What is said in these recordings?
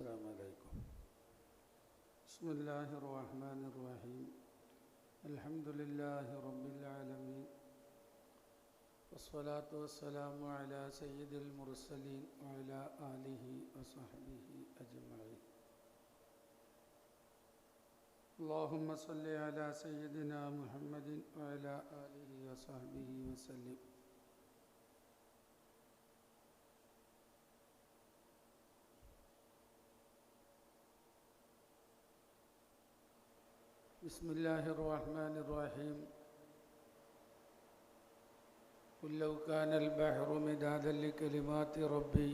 السلام عليكم. بسم الله الرحمن الرحيم. الحمد لله رب العالمين، والصلاة والسلام على سيد المرسلين وعلى آله وصحبه أجمعين. اللهم صل على سيدنا محمد وعلى آله وصحبه وسلم. بسم الله الرحمن الرحيم. قل لو كان البحر مدادا لكلمات ربي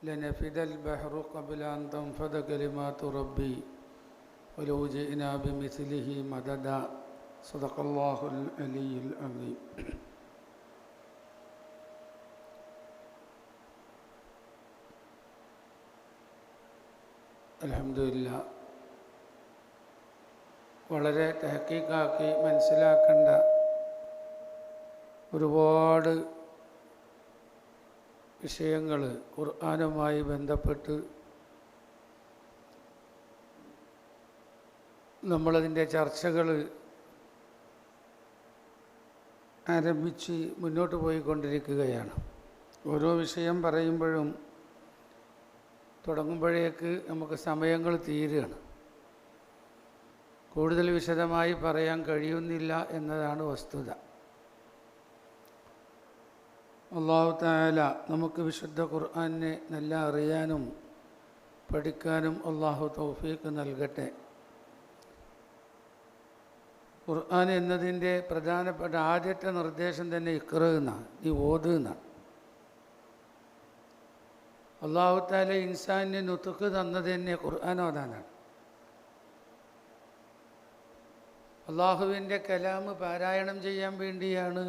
لنفد البحر قبل أن تنفد كلمات ربي ولو جئنا بمثله مددا. صدق الله العلي العظيم. അൽഹംദുലില്ലാ, വളരെ തഹക്കീക്കാക്കി മനസ്സിലാക്കേണ്ട ഒരുപാട് വിഷയങ്ങൾ ഖുർആനുമായി ബന്ധപ്പെട്ട് നമ്മളതിൻ്റെ ചർച്ചകൾ ആരംഭിച്ച് മുന്നോട്ട് പോയിക്കൊണ്ടിരിക്കുകയാണ്. ഓരോ വിഷയം പറയുമ്പോഴും തുടങ്ങുമ്പോഴേക്ക് നമുക്ക് സമയങ്ങൾ തീരുകയാണ്. കൂടുതൽ വിശദമായി പറയാൻ കഴിയുന്നില്ല എന്നതാണ് വസ്തുത. അല്ലാഹു തആല നമുക്ക് വിശുദ്ധ ഖുർആനെ നല്ല അറിയാനും പഠിക്കാനും അല്ലാഹു തൗഫീഖ് നൽകട്ടെ. ഖുർആൻ എന്നതിൻ്റെ പ്രധാനപ്പെട്ട ആദ്യത്തെ നിർദ്ദേശം തന്നെ ഇഖ്റ എന്നാണ്, നീ ഓത് എന്നാണ്. അല്ലാഹു തആല ഇൻസാനിന് നുത്ഖ് തന്നത് തന്നെ ഖുർആൻ ഓതാനാണ്. അള്ളാഹുവിൻ്റെ കലാമ് പാരായണം ചെയ്യാൻ വേണ്ടിയാണ്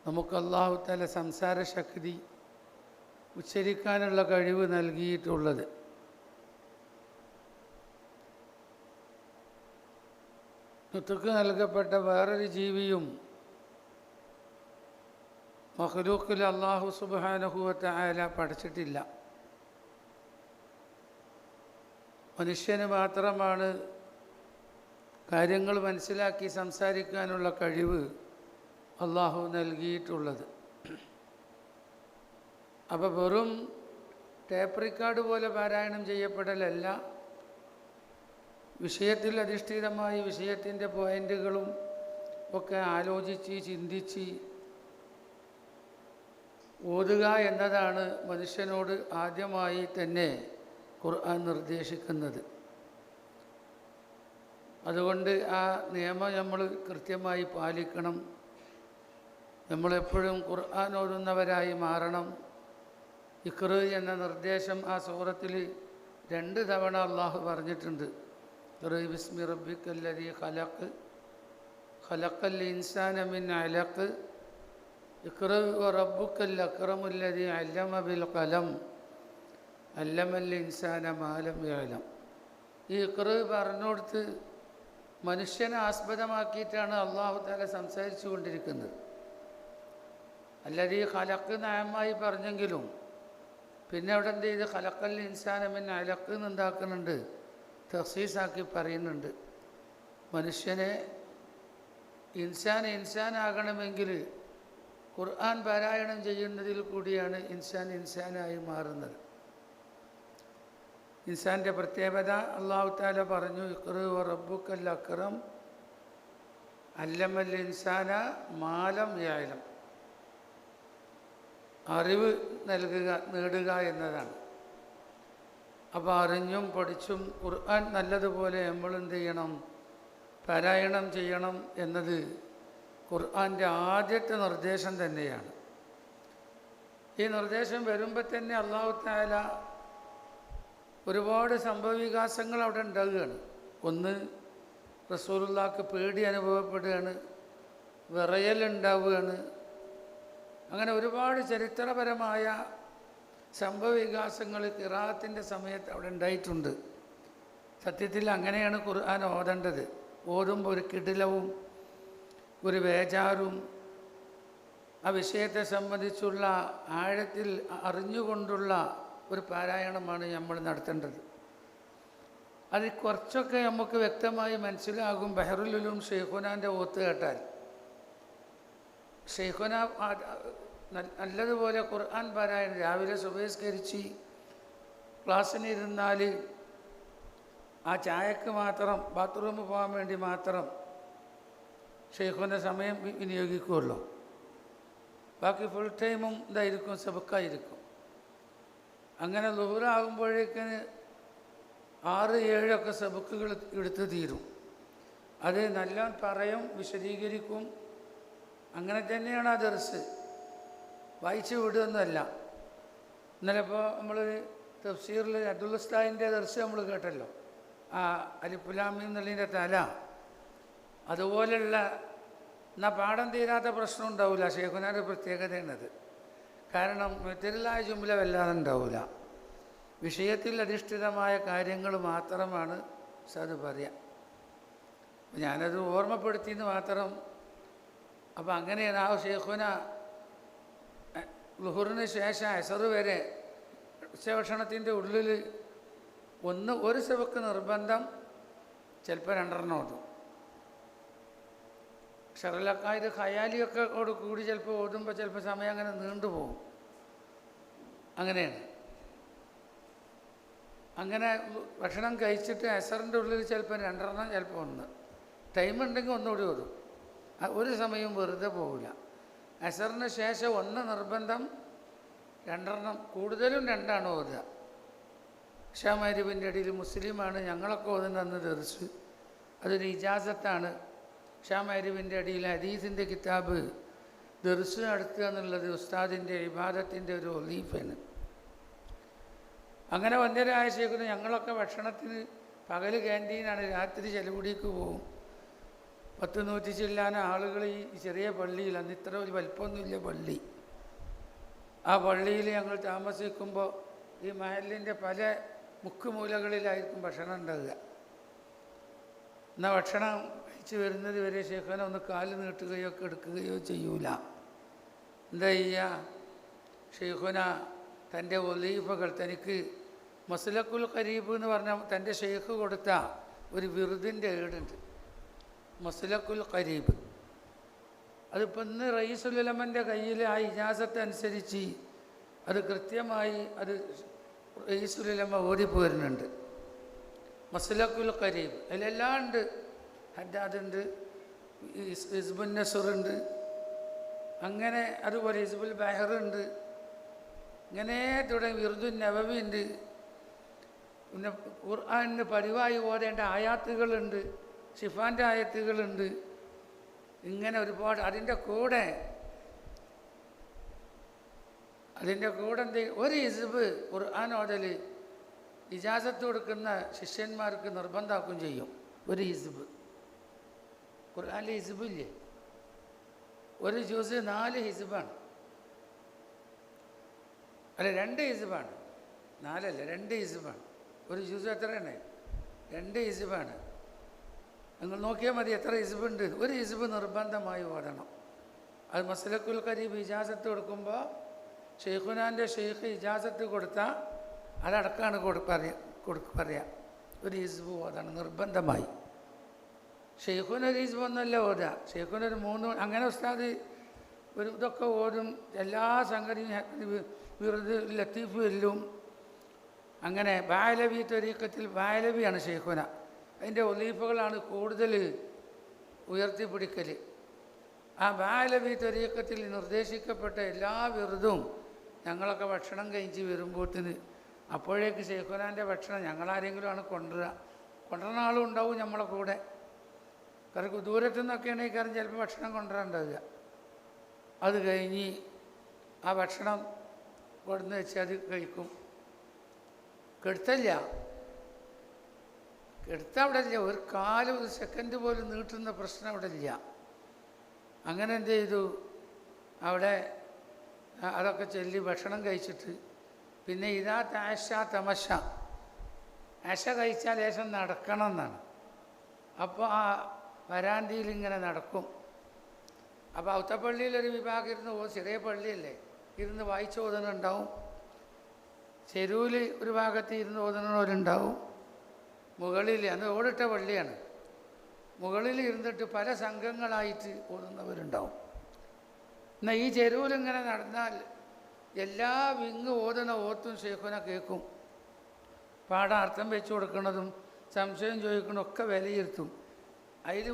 നമുക്ക് അല്ലാഹു തആല സംസാര ശക്തി, ഉച്ചരിക്കാനുള്ള കഴിവ് നൽകിയിട്ടുള്ളത്. നുത്ഖ് നൽകപ്പെട്ട വേറൊരു ജീവിയും മഖ്ലൂഖിൽ അല്ലാഹു സുബ്ഹാനഹു വ തആല പഠിച്ചിട്ടില്ല. മനുഷ്യന് മാത്രമാണ് കാര്യങ്ങൾ മനസ്സിലാക്കി സംസാരിക്കാനുള്ള കഴിവ് അല്ലാഹു നൽകിയിട്ടുള്ളത്. അപ്പോൾ വെറും ടേപ്പ് റെക്കോർഡ് പോലെ പാരായണം ചെയ്യപ്പെടലല്ല, വിഷയത്തിൽ അധിഷ്ഠിതമായി വിഷയത്തിൻ്റെ പോയിൻ്റുകളും ഒക്കെ ആലോചിച്ച് ചിന്തിച്ച് ഓതുക എന്നതാണ് മനുഷ്യനോട് ആദ്യമായി തന്നെ ഖുർആൻ നിർദ്ദേശിക്കുന്നത്. അതുകൊണ്ട് ആ നിയമം നമ്മൾ കൃത്യമായി പാലിക്കണം. നമ്മളെപ്പോഴും ഖുർആൻ ഓതുന്നവരായി മാറണം. ഇഖ്റ എന്ന നിർദ്ദേശം ആ സൂറത്തിൽ 2 തവണ അള്ളാഹു പറഞ്ഞിട്ടുണ്ട്. ഇഖ്റ ബിസ്മി റബ്ബിക്കല്ലദീ ഖലഖ് ഖലഖൽ ഇൻസാന മിൻ അലഖ് ഇഖ്റ വറബ്ബുക്കൽ അക്രമുല്ലദീ അല്ലമ ബിൽ ഖലം അല്ലമൽ ഇൻസാന മാ ലം യഅലം. ഈ ഇഖ്റ പറഞ്ഞുകൊടുത്ത് മനുഷ്യനെ ആസ്പദമാക്കിയിട്ടാണ് അല്ലാഹു തആല സംസാരിച്ചു കൊണ്ടിരിക്കുന്നത്. അല്ലദീ ഖലഖ് നാമായി പറഞ്ഞെങ്കിലും പിന്നെ അവിടെ എന്ത് ചെയ്ത് ഖലഖൽ ഇൻസാന മിൻ അലഖ് എന്നുണ്ടാക്കുന്നുണ്ട്, തഖ്സീസാക്കി പറയുന്നുണ്ട്. മനുഷ്യനെ ഇൻസാനാകണമെങ്കിൽ ഖുർആൻ പാരായണം ചെയ്യുന്നതിൽ കൂടിയാണ് ഇൻസാനായി മാറുന്നത്. ഇൻസാൻ്റെ പ്രത്യേകത അല്ലാഹു തആല പറഞ്ഞു, ഇഖ്റ വറബ്ബുക്കൽ അക്രം അല്ലമൽ ഇൻസാന മാ ലം യഅലം. അറിവ് നേടുക എന്നതാണ്. അപ്പോൾ അറിഞ്ഞും പഠിച്ചും ഖുർആൻ നല്ലതുപോലെ നമ്മൾ എന്ത് ചെയ്യണം, പാരായണം ചെയ്യണം എന്നത് ഖുർആൻ്റെ ആദ്യത്തെ നിർദ്ദേശം തന്നെയാണ്. ഈ നിർദ്ദേശം വരുമ്പോൾ തന്നെ അല്ലാഹു തആല ഒരുപാട് സംഭവവികാസങ്ങൾ അവിടെ ഉണ്ടാവുകയാണ്. ഒന്ന്, റസൂലുള്ളാഹിക്ക് പേടി അനുഭവപ്പെടുകയാണ്, വിറയലുണ്ടാവുകയാണ്. അങ്ങനെ ഒരുപാട് ചരിത്രപരമായ സംഭവവികാസങ്ങൾ ഖിറാഅത്തിൻ്റെ സമയത്ത് അവിടെ ഉണ്ടായിട്ടുണ്ട്. സത്യത്തിൽ അങ്ങനെയാണ് ഖുർആൻ ഓതേണ്ടത്. ഓതുമ്പോൾ ഒരു കിടിലവും ഒരു വേജാറും ആ വിഷയത്തെ സംബന്ധിച്ചുള്ള ആഴത്തിൽ അറിഞ്ഞുകൊണ്ടുള്ള ഒരു പാരായണമാണ് നമ്മൾ നടത്തേണ്ടത്. അത് കുറച്ചൊക്കെ നമുക്ക് വ്യക്തമായി മനസ്സിലാകും ബഹറുൽ ഉലൂം ഷെയ്ഖുനാൻ്റെ ഓത്ത് കേട്ടാൽ. ഷെയ്ഖുന നല്ലതുപോലെ ഖുർആൻ പാരായണം രാവിലെ സുബഹിസ്കരിച്ച് ക്ലാസ്സിനിരുന്നാൽ ആ ചായക്ക് മാത്രം ബാത്റൂമിൽ പോകാൻ വേണ്ടി മാത്രം ഷെയ്ഖുന സമയം വിനിയോഗിക്കുമല്ലോ. ബാക്കി ഫുൾ ടൈമും ഇതായിരിക്കും, സബക്കായിരിക്കും. അങ്ങനെ ളുഹറാകുമ്പോഴേക്കിന് 6-7 സബക്കുകൾ എടുത്ത് തീരും. അത് നല്ല പറയും, വിശദീകരിക്കും. അങ്ങനെ തന്നെയാണ് ആ ദർസ്. വായിച്ച് വിടുകയൊന്നുമല്ല. ഇന്നലെ ഇപ്പോൾ നമ്മൾ തഫ്സീറിൽ അബ്ദുൽ ഉസ്താദിൻ്റെ ദർസ് നമ്മൾ കേട്ടല്ലോ, ആ അലിഫുലാമി എന്നുള്ളതിൻ്റെ തല. അതുപോലെയുള്ള എന്നാൽ പാഠം തീരാത്ത പ്രശ്നം ഉണ്ടാവില്ല. ഷെയ്ഖുനാൻ്റെ പ്രത്യേകതയാണത്. കാരണം മെറ്റീരിയലായ ജുംല വല്ലാതെ ഉണ്ടാവില്ല. വിഷയത്തിൽ അധിഷ്ഠിതമായ കാര്യങ്ങൾ മാത്രമാണ് അത് പറയാം. ഞാനത് ഓർമ്മപ്പെടുത്തിയെന്ന് മാത്രം. അപ്പം അങ്ങനെയാണ് ആ ഷെയ്ഖുന ളുഹറിന് ശേഷം അസർ വരെ ഉച്ചഭക്ഷണത്തിൻ്റെ ഉള്ളിൽ ഒരു സബക്ക് നിർബന്ധം, ചിലപ്പോൾ 2 ഓതും. ഷറലക്കായത് ഖയാലിയൊക്കെ കൂടി ചിലപ്പോൾ ഓതുമ്പോൾ ചിലപ്പോൾ സമയം അങ്ങനെ നീണ്ടുപോകും. അങ്ങനെയാണ്. അങ്ങനെ ഭക്ഷണം കഴിച്ചിട്ട് അസറിൻ്റെ ഉള്ളിൽ ചിലപ്പോൾ 2 ചിലപ്പോൾ 1. ടൈം ഉണ്ടെങ്കിൽ ഒന്നുകൂടി ഓതും. ഒരു സമയവും വെറുതെ പോകില്ല. അസറിന് ശേഷം 1 നിർബന്ധം, 2 കൂടുതലും 2 ഓതുക. ഷാമരിബിൻ്റെ ഇടയിൽ മുസ്ലിമാണ് ഞങ്ങളൊക്കെ ഓതുന്ന അന്ന് ദർസ്. അതൊരു ഇജാസത്താണ്. ഷാമരിബിൻ്റെ ഇടയിൽ ഹദീസിൻ്റെ കിതാബ് ദർസ് നടത്തുക എന്നുള്ളത് ഉസ്താദിൻ്റെ ഇബാദത്തിൻ്റെ ഒരു വലീഫയാണ്. അങ്ങനെ വന്ധ്യരായ ശേഖരം ഞങ്ങളൊക്കെ ഭക്ഷണത്തിന് പകൽ ക്യാൻറ്റീനാണ്, രാത്രി ചെലവുടിക്ക് പോകും. 100-100 ചില്ലാന ആളുകൾ ഈ ചെറിയ പള്ളിയിൽ, അന്ന് ഇത്ര ഒരു വലിപ്പമൊന്നുമില്ല പള്ളി. ആ പള്ളിയിൽ ഞങ്ങൾ താമസിക്കുമ്പോൾ ഈ മഹലിൻ്റെ പല മുക്കുമൂലകളിലായിരിക്കും ഭക്ഷണം ഉണ്ടാവുക. എന്നാൽ ഭക്ഷണം കഴിച്ച് വരുന്നത് വരെ ശേഖരൻ ഒന്ന് കാല് നീട്ടുകയോ ഒക്കെ എടുക്കുകയോ ചെയ്യൂല. എന്താ ചെയ്യുക? ഷെയ്ഖുന തൻ്റെ വലീഫകൾ, തനിക്ക് മസ്ലക്കുൽ ഖരീബ് എന്ന് പറഞ്ഞ തൻ്റെ ഷെയ്ഖ് കൊടുത്ത ഒരു വിറുദിൻ്റെ ഏടുണ്ട്, മസ്ലക്കുൽ ഖരീബ്. അതിപ്പോൾ ഇന്ന് റയീസുൽ ഉലമൻ്റെ കയ്യിൽ ആ ഇജാസത്ത് അനുസരിച്ച് അത് കൃത്യമായി അത് റയീസുൽ ഉലമ ഓടിപ്പോരുന്നുണ്ട്. മസ്ലക്കുൽ ഖരീബ് അതിലെല്ലാം ഉണ്ട്. ഹദ്ദാദുണ്ട്, ഹിസ്ബുൻ നസ്റുണ്ട്, അങ്ങനെ അതുപോലെ ഹിസ്ബുൽ ബഹറുണ്ട്, ഇങ്ങനെ തുടങ്ങി വിറുദുൻ നബവി ഉണ്ട്. പിന്നെ ഖുർആനിന് പതിവായി ഓതേണ്ട ആയാത്തുകളുണ്ട്, ഷിഫാൻ്റെ ആയത്തുകളുണ്ട്. ഇങ്ങനെ ഒരുപാട്. അതിൻ്റെ കൂടെ ഒരു ഹിസ്ബ് ഖുർആൻ ഓതൽ ഇജാസത്ത് കൊടുക്കുന്ന ശിഷ്യന്മാർക്ക് നിർബന്ധമാക്കുകയും ചെയ്യും. ഒരു ഹിസ്ബ് ഖുർആനിലെ ഹിസ്ബില്ലേ, ഒരു ജുസ് 4 ഹിസ്ബാണ്. അല്ല 2 ഹിസ്ബാണ്, 4 അല്ല 2 ഹിസ്ബാണ്. ഒരു ജുസ് എത്രയാണ്? 2 ഹിസ്ബാണ്. നിങ്ങൾ നോക്കിയാൽ മതി എത്ര ഹിസ്ബുണ്ട്. ഒരു ഹിസ്ബ് നിർബന്ധമായി ഓതണം. അത് മസ്ലക്കുൽ ഖരീബ് ഇജാസത്ത് കൊടുക്കുമ്പോൾ ഷെയ്ഖുനാൻ്റെ ഷെയ്ഖ് ഇജാസത്ത് കൊടുത്താൽ അതടക്കമാണ് പറയാം. ഒരു ഹിസ്ബ് ഓതണം നിർബന്ധമായി. ഷെയ്ഖുനൊരു ഹിസ്ബ് ഒന്നുമല്ല ഓതുക, ഷെയ്ഖുനൊരു 3 അങ്ങനെ ഉസ്താദ് ഒരു ഇതൊക്കെ ഓതും. എല്ലാ സംഗതിയും വിറുദ് ലത്തീഫ് എല്ലും. അങ്ങനെ ബാലവി ത്വരീഖത്തിൽ ബാലവിയാണ് ഷെയ്ഖുന. അതിൻ്റെ ഒലീഫുകളാണ് കൂടുതൽ ഉയർത്തിപ്പിടിക്കൽ. ആ ബാലവി ത്വരീഖത്തിൽ നിർദ്ദേശിക്കപ്പെട്ട എല്ലാ വിറുദും ഞങ്ങളൊക്കെ ഭക്ഷണം കഴിച്ച് വരുമ്പോഴത്തിന് അപ്പോഴേക്ക് ഷെയ്ഖുനാൻ്റെ ഭക്ഷണം ഞങ്ങളാരെങ്കിലും ആണ് കൊണ്ടുവരുന്ന ആളും ഉണ്ടാവും നമ്മളെ കൂടെ. കാരണം ദൂരത്തു നിന്നൊക്കെയാണ് ഈ കാര്യം ചിലപ്പോൾ ഭക്ഷണം കൊണ്ടുവരാനുണ്ടാവുക. അത് കഴിഞ്ഞ് ആ ഭക്ഷണം കൊടുന്ന് വെച്ച് അത് കഴിക്കും. കെടുത്തല്ല, അവിടെ ഇല്ല. ഒരു കാല്, ഒരു സെക്കൻഡ് പോലും നീട്ടുന്ന പ്രശ്നം അവിടെ ഇല്ല. അങ്ങനെ എന്ത് ചെയ്തു? അവിടെ അതൊക്കെ ചൊല്ലി ഭക്ഷണം കഴിച്ചിട്ട് പിന്നെ ഇതാ താശ തമശ, ആശ കഴിച്ചാൽ ലേശം നടക്കണം എന്നാണ്. അപ്പോൾ ആ വരാന്തിയിൽ ഇങ്ങനെ നടക്കും. അപ്പോൾ ഔത്തപ്പള്ളിയിലൊരു വിഭാഗം ഇരുന്ന് ചെറിയ പള്ളിയല്ലേ, ഇരുന്ന് വായിച്ച് ഓതുന്നുണ്ടാവും. ചെരുവിൽ ഒരു ഭാഗത്ത് ഇരുന്ന് ഓതുന്നവരുണ്ടാവും, മുകളിൽ അന്ന് ഓടിട്ട പള്ളിയാണ്, മുകളിൽ ഇരുന്നിട്ട് പല സംഘങ്ങളായിട്ട് ഓതുന്നവരുണ്ടാവും. എന്നാൽ ഈ ചെരുവിലിങ്ങനെ നടന്നാൽ എല്ലാ വിങ്ങ് ഓതുന്ന ഓത്തും ശേഖുന കേൾക്കും. പാഠം അർത്ഥം വെച്ച് കൊടുക്കുന്നതും സംശയം ചോദിക്കണതും ഒക്കെ വിലയിരുത്തും. അതിൽ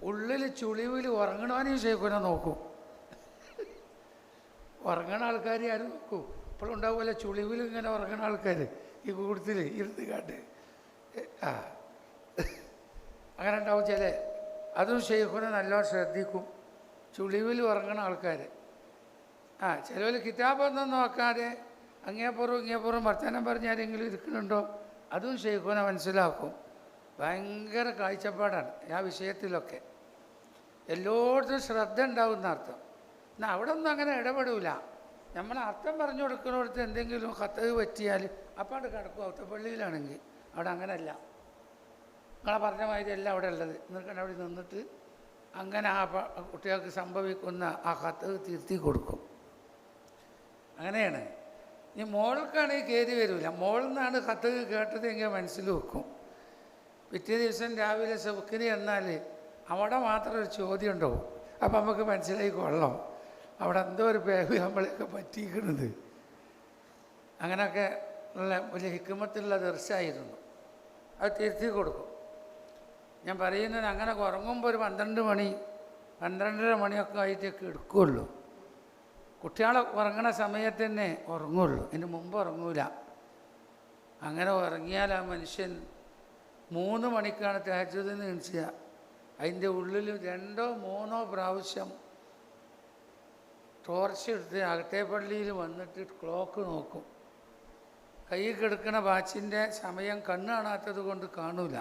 ഉള്ളിൽ ചുളിവിൽ ഉറങ്ങണവനെയും ശേഖുന നോക്കും. ഉറങ്ങണ ആൾക്കാർ ആരും നോക്കും. ഇപ്പോഴും ഉണ്ടാവുമല്ലോ ചുളിവിൽ ഇങ്ങനെ ഉറങ്ങണ ആൾക്കാർ ഈ കൂട്ടത്തിൽ ഇരുന്ന് കാട്ട്. അങ്ങനെ ഉണ്ടാവും ചില. അതും ശേഖുന നല്ലോണം ശ്രദ്ധിക്കും. ചുളിവിൽ ഉറങ്ങണ ആൾക്കാർ. ചിലവർ കിതാബൊന്നും നോക്കാതെ അങ്ങേപ്പുറം ഇങ്ങേപ്പുറം വർത്തമാനം പറഞ്ഞ് ആരെങ്കിലും ഇരിക്കുന്നുണ്ടോ അതും ശേഖുന മനസ്സിലാക്കും. ഭയങ്കര കാഴ്ചപ്പാടാണ് ആ വിഷയത്തിലൊക്കെ. എല്ലായിടത്തും ശ്രദ്ധ ഉണ്ടാവുന്ന അർത്ഥം. എന്നാൽ അവിടെ ഒന്നും അങ്ങനെ ഇടപെടില്ല. നമ്മൾ അർത്ഥം പറഞ്ഞു കൊടുക്കുന്നിടത്ത് എന്തെങ്കിലും ഖത്ത് പറ്റിയാൽ അപ്പോൾ അവിടെ കിടക്കും. ഔത്തപ്പള്ളിയിലാണെങ്കിൽ അവിടെ അങ്ങനെയല്ല. നിങ്ങളെ പറഞ്ഞ മാതിരി അല്ല അവിടെ ഉള്ളത്. എന്നിട്ട് അവിടെ നിന്നിട്ട് അങ്ങനെ ആ കുട്ടികൾക്ക് സംഭവിക്കുന്ന ആ ഖത്ത് തിരുത്തി കൊടുക്കും. അങ്ങനെയാണ്. ഇനി മോൾക്കാണെങ്കിൽ കയറി വരില്ല. മോളിൽ നിന്നാണ് ഖത്ത് കേട്ടതെങ്കിൽ മനസ്സിൽ വെക്കും. പിറ്റേ ദിവസം രാവിലെ സൗക്കിന് എന്നാൽ അവിടെ മാത്രം ഒരു ചോദ്യം ഉണ്ടാവും. അപ്പം നമുക്ക് മനസ്സിലായി കൊള്ളാം അവിടെ എന്തോ ഒരു പേര് നമ്മളെയൊക്കെ പറ്റിയിരിക്കുന്നത്. അങ്ങനെയൊക്കെ ഉള്ള വലിയ ഹിക്മത്തുള്ള ദർശമായിരുന്നു. അത് തിരുത്തി കൊടുക്കും. ഞാൻ പറയുന്നത് അങ്ങനെ ഉറങ്ങുമ്പോൾ ഒരു 12 മണി 12:30 മണിയൊക്കെ ആയിട്ടൊക്കെ എടുക്കുകയുള്ളൂ. കുട്ടികളെ ഉറങ്ങണ സമയത്ത് തന്നെ ഉറങ്ങുള്ളൂ, ഇതിന് മുമ്പ് ഉറങ്ങൂല. അങ്ങനെ ഉറങ്ങിയാൽ ആ മനുഷ്യൻ 3 മണിക്കാണ് തഹജ്ജുദിന് എണീക്കുക. അതിൻ്റെ ഉള്ളിൽ 2 or 3 പ്രാവശ്യം ടോർച്ച് എടുത്ത് അകത്തെ പള്ളിയിൽ വന്നിട്ട് ക്ലോക്ക് നോക്കും. കയ്യിൽ കിടക്കുന്ന വാച്ചിൻ്റെ സമയം കണ്ണ് കാണാത്തത് കൊണ്ട് കാണൂല.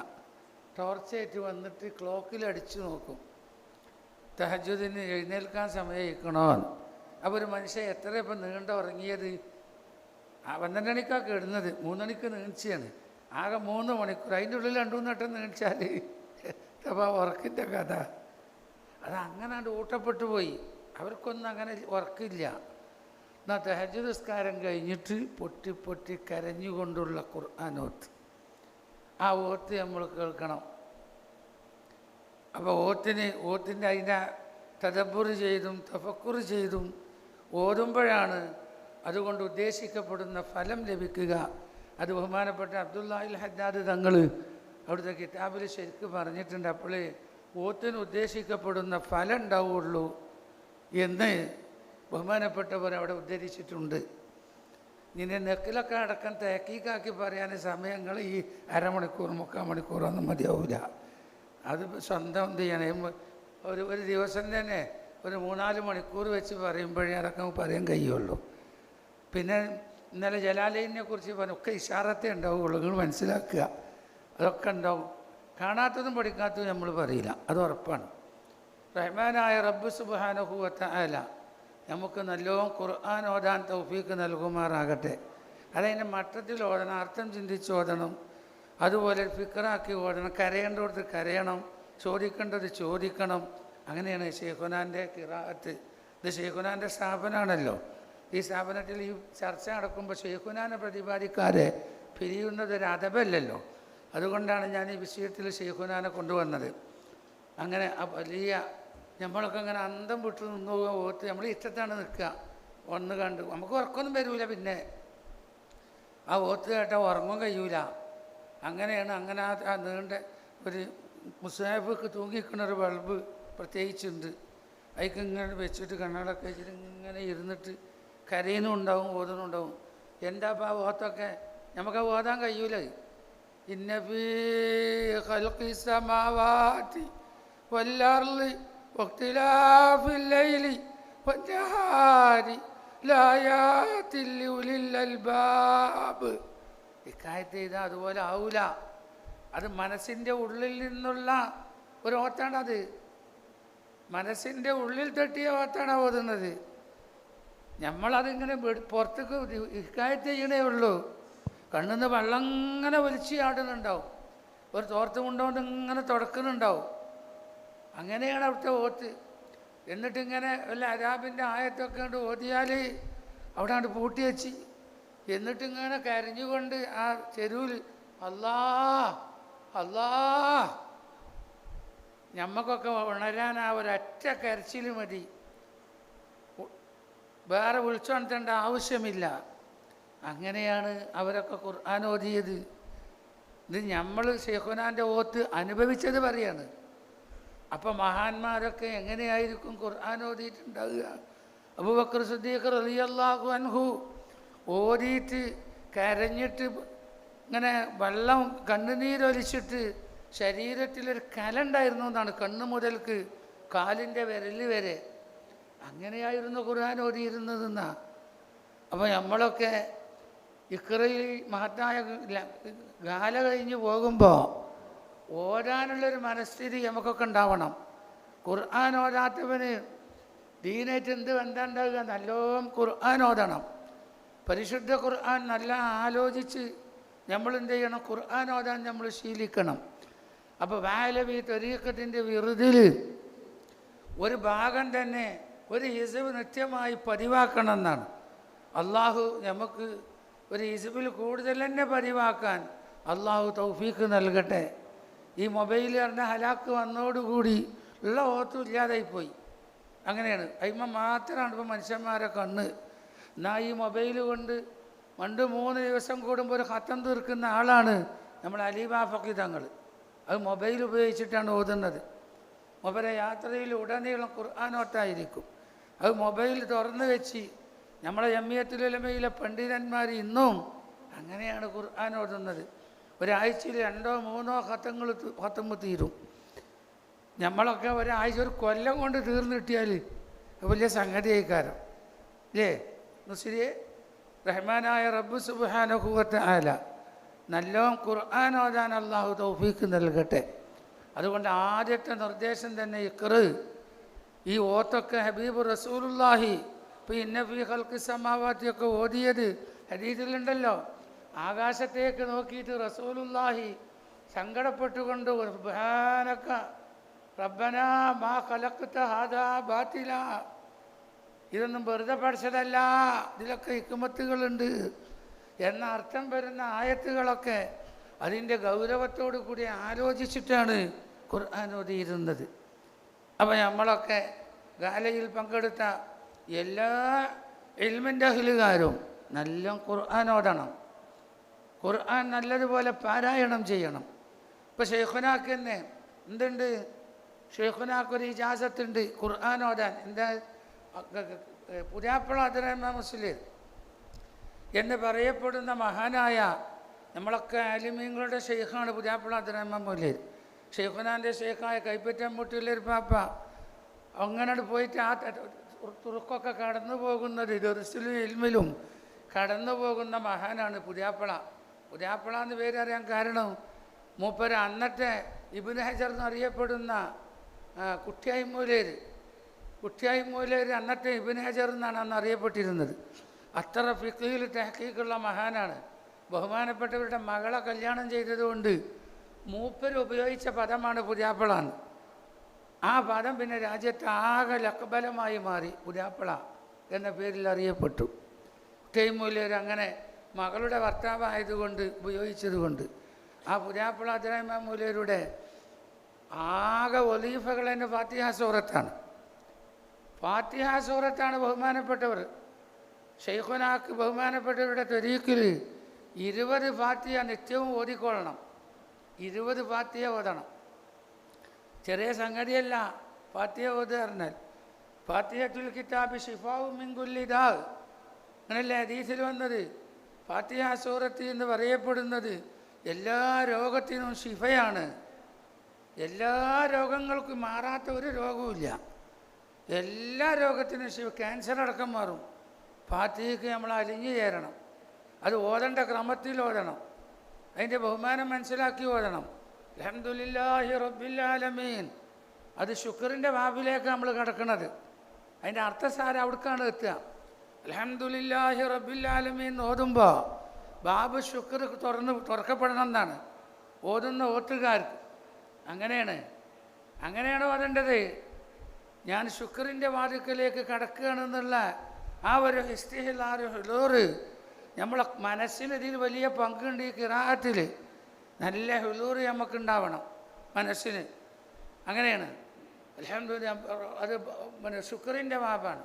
ടോർച്ചായിട്ട് വന്നിട്ട് ക്ലോക്കിൽ അടിച്ചു നോക്കും തഹജ്ജുദിന് എഴുന്നേൽക്കാൻ സമയമായിക്കണോ എന്ന്. അപ്പോൾ ഒരു മനുഷ്യൻ എത്ര ഇപ്പം നീണ്ട ഉറങ്ങിയത്? 12 മണിക്കാണ് കിടന്നത്, 3 മണിക്ക് നീഴ്ചയാണ്. ആകെ 3 മണിക്കൂർ. അതിൻ്റെ ഉള്ളിൽ 2-3 വട്ടം നീഴ്ച്ചാൽ അപ്പോൾ ഉറക്കിൻ്റെ കഥ അത് അങ്ങനെ ഊട്ടപ്പെട്ടു പോയി. അവർക്കൊന്നും അങ്ങനെ ഉറക്കില്ല. എന്നാൽ തഹജ്ജുദ് നിസ്കാരം കഴിഞ്ഞിട്ട് പൊട്ടി പൊട്ടി കരഞ്ഞുകൊണ്ടുള്ള ഖുർആൻ ഓത്ത്, ആ ഓത്ത് നമ്മൾ കേൾക്കണം. അപ്പോൾ ഓത്തിൻ്റെ അതിനെ തദബ്ബുർ ചെയ്തും തഫക്കുർ ചെയ്തും ഓതുമ്പോഴാണ് അതുകൊണ്ട് ഉദ്ദേശിക്കപ്പെടുന്ന ഫലം ലഭിക്കുക. അത് ബഹുമാനപ്പെട്ട അബ്ദുല്ലാഹിൽ ഹദ്ദാദ് തങ്ങൾ അവിടുത്തെ കിതാബിൽ ശരിക്ക് പറഞ്ഞിട്ടുണ്ട്. അപ്പോൾ ഓത്തിന് ഉദ്ദേശിക്കപ്പെടുന്ന ഫലം ഉണ്ടാവുള്ളൂ എന്ന് ബഹുമാനപ്പെട്ടവർ അവിടെ ഉദ്ധരിച്ചിട്ടുണ്ട്. ഇനി നെക്കിലൊക്കെ അടക്കം തേക്കീക്കാക്കി പറയാൻ സമയങ്ങൾ ഈ അരമണിക്കൂർ 3/4 മണിക്കൂറൊന്നും മതിയാവില്ല. അത് സ്വന്തം എന്ത് ചെയ്യണം, ഒരു ദിവസം തന്നെ ഒരു 3-4 മണിക്കൂർ വെച്ച് പറയുമ്പോഴേ അതൊക്കെ പറയാൻ കഴിയുള്ളൂ. പിന്നെ ഇന്നലെ ജലാലയിനെ കുറിച്ച് പറഞ്ഞു ഒക്കെ ഇഷാറത്തെ ഉണ്ടാവുകയുള്ളൂ. നിങ്ങൾ മനസ്സിലാക്കുക, അതൊക്കെ ഉണ്ടാവും. കാണാത്തതും പഠിക്കാത്തതും നമ്മൾ പറയില്ല, അത് ഉറപ്പാണ്. റഹ്മാനായ റബ്ബ് സുബ്ഹാനഹു വ തആല നമുക്ക് നല്ലോണം ഖുർആൻ ഓതാൻ തൗഫീക്ക് നൽകുമാറാകട്ടെ. അതതിൻ്റെ മട്ടത്തിൽ ഓതണം, അർത്ഥം ചിന്തിച്ച് ഓതണം, അതുപോലെ ഫിക്റാക്കി ഓതണം, കരയേണ്ടടുത്ത് കരയണം, ചോദിക്കേണ്ടത് ചോദിക്കണം. അങ്ങനെയാണ് ശൈഖുനാൻ്റെ ഖിറാഅത്ത്. ഇത് ശൈഖുനാൻ്റെ സ്ഥാപനമാണല്ലോ. ഈ സ്ഥാപനത്തിൽ ഈ ചർച്ച നടക്കുമ്പോൾ ശൈഖുനാനെ പ്രതിപാദിക്കാതെ പിരിയുന്നതൊരു അദബല്ലല്ലോ. അതുകൊണ്ടാണ് ഞാൻ ഈ വിഷയത്തിൽ ശൈഖുനാനെ കൊണ്ടുവന്നത്. അങ്ങനെ വലിയ നമ്മളൊക്കെ അങ്ങനെ അന്തം വിട്ട് നിന്ന് ഓത്ത് നമ്മൾ ഇഷ്ടത്താണ് നിൽക്കുക. ഒന്ന് കണ്ട് നമുക്ക് ഉറക്കമൊന്നും വരില്ല. പിന്നെ ആ ഓത്ത് കേട്ടാൽ ഉറങ്ങും കഴിയൂല. അങ്ങനെയാണ്. അങ്ങനെ ആ നീണ്ട ഒരു മുസാഫിക്ക് തൂങ്ങിക്കുന്നൊരു ബൾബ് പ്രത്യേകിച്ചുണ്ട്. അതിക്ക് ഇങ്ങനെ വെച്ചിട്ട് കണ്ണടൊക്കെ വെച്ചിട്ട് ഇങ്ങനെ ഇരുന്നിട്ട് കരയുന്നുണ്ടാവും ഓതുന്നുണ്ടാവും. എന്താ അപ്പോൾ ആ ഓത്തൊക്കെ നമുക്ക് ഓതാൻ കഴിയൂല. ഇന്ന ഫീ ഖൽഖി സമാവാതി വൽ-അർളി വഖ്തിലാഫിൽ ലൈലി വൻ-നഹാരി ലആയാതിൻ ലിഉലിൽ അൽബാബ്. ഇക്കായത്ത് ചെയ്താൽ അതുപോലെ ആവൂല. അത് മനസ്സിൻ്റെ ഉള്ളിൽ നിന്നുള്ള ഒരു ഓത്താണത്. മനസ്സിൻ്റെ ഉള്ളിൽ തട്ടിയ ഓത്താണ് ഓതുന്നത്. നമ്മളതിങ്ങനെ പുറത്തേക്ക് ഇക്കായത്ത് ചെയ്യണേ ഉള്ളൂ. കണ്ണിന്ന് വെള്ളം ഇങ്ങനെ വലിച്ച് ചാടുന്നുണ്ടാവും. ഒരു തോർത്ത് കൊണ്ടുകൊണ്ട് ഇങ്ങനെ തുടക്കുന്നുണ്ടാവും. അങ്ങനെയാണ് അവിടുത്തെ ഓത്ത്. എന്നിട്ടിങ്ങനെ വല്ല അരാബിൻ്റെ ആയത്തൊക്കെ കൊണ്ട് ഓതിയാൽ അവിടെ പൂട്ടി വെച്ച് എന്നിട്ടിങ്ങനെ കരഞ്ഞുകൊണ്ട് ആ തെരുവിൽ അല്ലാ അല്ലാ. ഞമ്മക്കൊക്കെ ഉണരാൻ ആ ഒരൊറ്റ കരച്ചിൽ മതി, വേറെ വിളിച്ചുണർത്തേണ്ട ആവശ്യമില്ല. അങ്ങനെയാണ് അവരൊക്കെ ഖുർആൻ ഓതിയത്. ഇത് നമ്മൾ ശൈഖുനാൻ്റെ ഓത്ത് അനുഭവിച്ചത് പറയാണ്. അപ്പം മഹാന്മാരൊക്കെ എങ്ങനെയായിരിക്കും ഖുർആൻ ഓതിയിട്ടുണ്ടാവുക? അബൂബക്കർ സിദ്ദീഖ് റളിയല്ലാഹു അൻഹു ഓതിയിട്ട് കരഞ്ഞിട്ട് ഇങ്ങനെ വെള്ളം കണ്ണുനീരൊലിച്ചിട്ട് ശരീരത്തിലൊരു കലുണ്ടായിരുന്നു എന്നാണ്, കണ്ണ് മുതൽക്ക് കാലിൻ്റെ വിരൽ വരെ. അങ്ങനെയായിരുന്നു ഖുർആൻ ഓതിയിരുന്നതെന്നാ. അപ്പോൾ നമ്മളൊക്കെ ഇഖ്റയിൽ മഹത്തായ ഗാല കഴിഞ്ഞ് പോകുമ്പോൾ ഓതാനുള്ളൊരു മനസ്ഥിതി നമുക്കൊക്കെ ഉണ്ടാവണം. ഖുർആൻ ഓതാത്തവന് ദീനായിട്ട് എന്ത് ബന്ധം ഉണ്ടാവുക? നല്ലോണം ഖുർആൻ ഓതണം. പരിശുദ്ധ ഖുർആൻ നല്ല ആലോചിച്ച് നമ്മൾ എന്ത് ചെയ്യണം? ഖുർആൻ ഓതാൻ നമ്മൾ ശീലിക്കണം. അപ്പോൾ വാലവി ത്വരീഖത്തിൻ്റെ വിറുതിൽ ഒരു ഭാഗം തന്നെ ഒരു ഹിസ്ബ് നിത്യമായി പതിവാക്കണം എന്നാണ്. അള്ളാഹു നമുക്ക് ഒരു ഹിസ്ബിൽ കൂടുതൽ തന്നെ പതിവാക്കാൻ അള്ളാഹു തൗഫീഖ് നൽകട്ടെ. ഈ മൊബൈൽ പറഞ്ഞ ഹലാക്ക് വന്നതോടുകൂടി ഉള്ള ഓത്തും ഇല്ലാതായിപ്പോയി. അങ്ങനെയാണ്, അതിന്മേൽ മാത്രമാണ് ഇപ്പോൾ മനുഷ്യന്മാരെ കണ്ണ്. എന്നാൽ ഈ മൊബൈൽ കൊണ്ട് 3 ദിവസം കൂടുമ്പോൾ ഒരു ഖത്തം തീർക്കുന്ന ആളാണ് നമ്മൾ അലി ബാഫഖി തങ്ങൾ. അത് മൊബൈൽ ഉപയോഗിച്ചിട്ടാണ് ഓതുന്നത്. മൊബൈൽ യാത്രയിൽ ഉടനീളം ഖുർആൻ ഓത്തായിരിക്കും. അത് മൊബൈൽ തുറന്ന് വെച്ച് നമ്മളെ ജമിയത്തുൽ ഉലമയിലെ പണ്ഡിതന്മാർ ഇന്നും അങ്ങനെയാണ് ഖുർആൻ ഓതുന്നത്. ഒരാഴ്ചയിൽ 2-3 ഖത്തം തീരും. നമ്മളൊക്കെ ഒരാഴ്ച ഒരു കൊല്ലം കൊണ്ട് തീർന്നു കിട്ടിയാൽ വലിയ സംഗതിയായിക്കാരം അല്ലേ? മുസ്ലിയെ റഹ്മാനായ റബ്ബ് സുബ്ഹാനഹു വ തആല നല്ലോണം ഖുർആൻ ഓതാൻ അള്ളാഹു തൗഫീഖ് നൽകട്ടെ. അതുകൊണ്ട് ആദ്യത്തെ നിർദ്ദേശം തന്നെ ഇഖ്റ. ഈ ഓത്തൊക്കെ ഹബീബ് റസൂലുള്ളാഹി ഇപ്പോൾ ഇന്ന ഫീ ഖൽഖി സമാവാത്തിയൊക്കെ ഓതിയത് ഹദീസിലുണ്ടല്ലോ. ആകാശത്തേക്ക് നോക്കിയിട്ട് റസൂലുള്ളാഹി സങ്കടപ്പെട്ടുകൊണ്ട് സുബ്ഹാനക റബ്ബനാ മാ ഖലഖ്ത ഹാദാ ബാതില, ഇതൊന്നും വെറുതെ പഠിച്ചതല്ല, ഇതിലൊക്കെ ഹിക്മത്തുകളുണ്ട് എന്ന അർത്ഥം വരുന്ന ആയത്തുകളൊക്കെ അതിൻ്റെ ഗൗരവത്തോടു കൂടി ആലോചിച്ചിട്ടാണ് ഖുർആൻ ഓതിയിരുന്നത്. അപ്പോൾ നമ്മളൊക്കെ ഗാലയിൽ പങ്കെടുത്ത എല്ലാ ഇൽമിൻ്റെ അഹ്ലുകാരും നല്ല ഖുർആൻ ഓതണം. ഖുർആൻ നല്ലതുപോലെ പാരായണം ചെയ്യണം. ഇപ്പോൾ ഷെയ്ഖുനാക്ക് തന്നെ എന്തുണ്ട്? ഷെയ്ഖുനാക്കൊരു ഇജാസത്തുണ്ട് ഖുർആൻ ഓതാൻ. എന്താ? പുരാപ്പള അബ്ദുറഹ്മാൻ മുസ്ലിം എന്ന് പറയപ്പെടുന്ന മഹാനായ നമ്മളൊക്കെ ആലിമീങ്ങളുടെ ഷെയ്ഖാണ് പുരാപ്പള അബ്ദുറഹ്മാൻ മുസ്ലിം. ഷെയ്ഖുനാൻ്റെ ഷെയ്ഖായ കൈപ്പറ്റമ്പുട്ടിലൊരു പാപ്പ അങ്ങനെ പോയിട്ട് ആ തുറുക്കൊക്കെ കടന്നു പോകുന്നത് ദർസിലും ഇൽമിലും കടന്നു പോകുന്ന മഹാനാണ് പുരാപ്പള. പുരാപ്പള എന്ന് പേരറിയാൻ കാരണം മൂപ്പര് അന്നത്തെ ഇബ്നു ഹജർ എന്നറിയപ്പെടുന്ന കുട്ടിയായി മൂലേര് അന്നത്തെ ഇബ്നു ഹജർ എന്നാണ് അന്ന് അറിയപ്പെട്ടിരുന്നത്. അത്ര ഫിഖ്ഹിൽ തഹ്ഖീഖുള്ള മഹാനാണ്. ബഹുമാനപ്പെട്ടവരുടെ മകളെ കല്യാണം ചെയ്തതുകൊണ്ട് മൂപ്പര് ഉപയോഗിച്ച പദമാണ് പുരാപ്പളാന്ന്. ആ പദം പിന്നെ രാജ്യത്ത് ആകെ ലക്ബലമായി മാറി, പുരാപ്പള എന്ന പേരിൽ അറിയപ്പെട്ടു. കുട്ടിയായി അങ്ങനെ മകളുടെ ഭർത്താവായതുകൊണ്ട് ഉപയോഗിച്ചതുകൊണ്ട് ആ പുരാപ്പള അബ്ദുറഹ്മാൻ മൂലേരുടെ ആകെ വലീഫകൾ തന്നെ ഫാത്തിഹ സൂറത്താണ്. ഫാത്തിഹ സൂറത്താണ് ബഹുമാനപ്പെട്ടവർ ഷെയ്ഖുനാക്ക് ബഹുമാനപ്പെട്ടവരുടെ ത്വരീഖിൽ 20 ഫാത്തിഹ നിത്യവും ഓതിക്കൊള്ളണം. 20 ഫാത്തിഹ ഓതണം. ചെറിയ സംഗതിയല്ല ഫാത്തിഹ ഓതുക പറഞ്ഞാൽ. ഫാത്തിഹത്തുൽ കിതാബ് ശിഫാഉ മിൻ കുല്ലി ദാ, അങ്ങനല്ലേ ഹദീസിൽ വന്നത്. ഫാത്തിഹ സൂറത്ത് എന്ന് പറയപ്പെടുന്നത് എല്ലാ രോഗത്തിനും ശിഫയാണ്. എല്ലാ രോഗങ്ങൾക്കും മാറാത്ത ഒരു രോഗവുമില്ല. എല്ലാ രോഗത്തിനും ശിഫ. ക്യാൻസർ അടക്കം മാറും. ഫാത്തിഹയ്ക്ക് നമ്മൾ അലിഞ്ഞു ചേരണം. അത് ഓതേണ്ട ക്രമത്തിൽ ഓതണം. അതിൻ്റെ ബഹുമാനം മനസ്സിലാക്കി ഓതണം. അൽഹംദുലില്ലാഹി റബ്ബിൽ ആലമീൻ, അത് ശുക്റിൻ്റെ ബാബിലേക്ക് നമ്മൾ കിടക്കുന്നത്. അതിൻ്റെ അർത്ഥസാരം അവിടേക്കാണ് എത്തുക. അൽഹംദുലില്ലാഹി റബ്ബിൽ ആലമീൻ ഓതുമ്പോൾ ബാബ് ശുക്ർ തുറക്കപ്പെടണം എന്നാണ് ഓതുന്ന ഓത്തുകാർക്ക്. അങ്ങനെയാണ് ഓതേണ്ടത്. ഞാൻ ശുക്റിൻ്റെ വാതിക്കലേക്ക് കടക്കുകയാണെന്നുള്ള ആ ഒരു ഇസ്തിഹ്ലാർ ഹുലൂർ നമ്മളെ മനസ്സിനിതിൽ വലിയ പങ്കുണ്ട്. ഈ ഖിറാഅത്തിൽ നല്ല ഹുളൂറ് നമുക്കുണ്ടാവണം മനസ്സിന്. അങ്ങനെയാണ്. അൽഹംദുലില്ലാ. അത് പിന്നെ ശുക്രിൻ്റെ ബാബാണ്.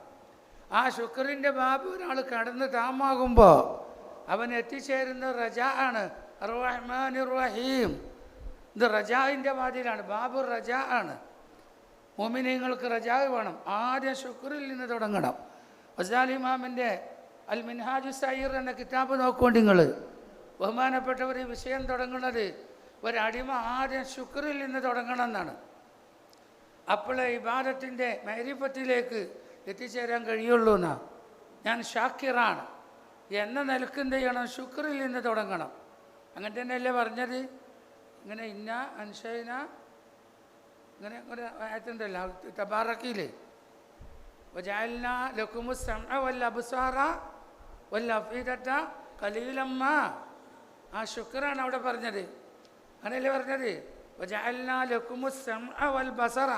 ആ ശുക്രിൻ്റെ ബാബ് ഒരാൾ കടന്ന് താമാകുമ്പോൾ അവൻ എത്തിച്ചേരുന്ന റജാ ആണ്. അർ-റഹ്മാനിർ റഹീം. ഇത് റജാവിൻ്റെ വാതിലാണ്. ബാബു റജാ ആണ്. മുഅ്മിനീങ്ങൾക്ക് റജാ വേണം. ആദ്യം ശുക്രിൽ നിന്ന് തുടങ്ങണം. ഗസാലി ഇമാമിൻ്റെ അൽ മിൻഹാജു സൈർ എന്ന കിതാബ് നോക്കുകൊണ്ട് നിങ്ങൾ ബഹുമാനപ്പെട്ടവർ ഈ വിഷയം തുടങ്ങുന്നത് ഒരടിമ ആദ്യം ശുക്രിൽ നിന്ന് തുടങ്ങണം എന്നാണ്. അപ്പോൾ ഇബാദത്തിൻ്റെ മഅരിഫത്തിലേക്ക് എത്തിച്ചേരാൻ കഴിയുള്ളൂ എന്നാണ്. ഞാൻ ഷാക്കിറാണ് എന്ന നിലക്ക് എന്ത് ചെയ്യണം? ശുക്രിൽ നിന്ന് തുടങ്ങണം. അങ്ങനെ തന്നെയല്ലേ പറഞ്ഞത്? ഇങ്ങനെ ഇന്ന അൻഷൈന ഇങ്ങനെ ഒരു ആയത്തുണ്ടല്ലോ തബാറക്കിൽ വജഅൽനാ ലക്കുമുസ് സമഅ വൽ അബ്സാറ വൽ അഫീദത ഖലീലമ്മ. ആ ശുക്റാണ് അവിടെ പറഞ്ഞത്. അങ്ങനെയല്ലേ പറഞ്ഞത്? വജഅൽനാ ലക്കുമുസ് സമഅ വൽ ബസറ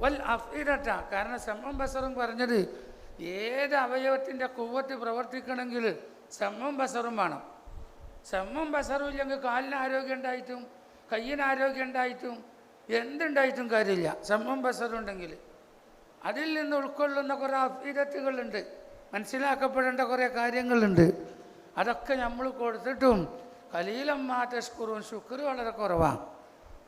വൽ അഫീദത. കാരണം സമം ബസറും പറഞ്ഞത് ഏത് അവയവത്തിൻ്റെ കുവ്വത്ത് പ്രവർത്തിക്കണമെങ്കിൽ സമം ബസറും വേണം. സമം ബസറും ഇല്ലെങ്കിൽ കാലിന് ആരോഗ്യം ഉണ്ടായിട്ടും കയ്യിന് ആരോഗ്യം ഉണ്ടായിട്ടും എന്തുണ്ടായിട്ടും കാര്യമില്ല. സമം ബസറും ഉണ്ടെങ്കിൽ അതിൽ നിന്ന് ഉൾക്കൊള്ളുന്ന കുറേ അഫീദത്തുകളുണ്ട്, മനസ്സിലാക്കപ്പെടേണ്ട കുറേ കാര്യങ്ങളുണ്ട്. അതൊക്കെ നമ്മൾ കൊടുത്തിട്ടും ഖലീലമ്മാ തഷ്കുറൂൻ. ശുക്ർ വളരെ കുറവാണ്.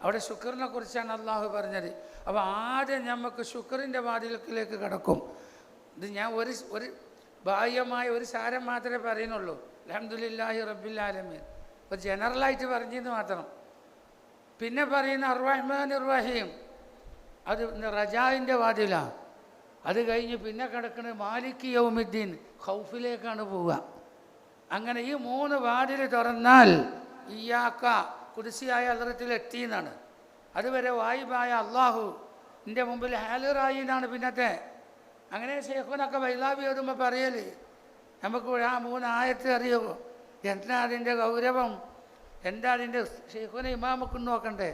അവിടെ ശുക്രിനെ കുറിച്ചാണ് അള്ളാഹു പറഞ്ഞത്. അപ്പോൾ ആദ്യം നമുക്ക് ശുക്രിൻ്റെ വാതിൽക്കിലേക്ക് കിടക്കും. ഇത് ഞാൻ ഒരു ബാഹ്യമായ ഒരു സാരം മാത്രമേ പറയുന്നുള്ളൂ. അൽഹംദുലില്ലാഹി റബ്ബിൽ ആലമീൻ. ഒരു ജനറലായിട്ട് പറഞ്ഞെന്ന് മാത്രം. പിന്നെ പറയുന്ന അർ-റഹ്മാനിർ റഹീം, അത് റജായിൻ്റെ വാതിലാണ്. അത് കഴിഞ്ഞ് പിന്നെ കിടക്കുന്നത് മാലിക് യൗമിദ്ദീൻ, ഖൗഫിലേക്കാണ് പോവുക. അങ്ങനെ ഈ 3 വാതിൽ തുറന്നാൽ ഇയ്യാക്ക കുദ്സിയായ ഹദ്റത്തിൽ എത്തി എന്നാണ്. അതുവരെ വായിബായ അള്ളാഹു എൻ്റെ മുമ്പിൽ ഹാലിറായി എന്നാണ് പിന്നത്തെ. അങ്ങനെ ശൈഖുനൊക്കെ ബൈലാബി ഓതുമ്പോൾ പറയൽ നമുക്ക് ആ 3 ആയത്ത് അറിയുമോ? എന്താ അതിൻ്റെ ഗൗരവം, എന്താ അതിൻ്റെ? ശൈഖുന ഇമാമൊക്കെ നോക്കണ്ടേ?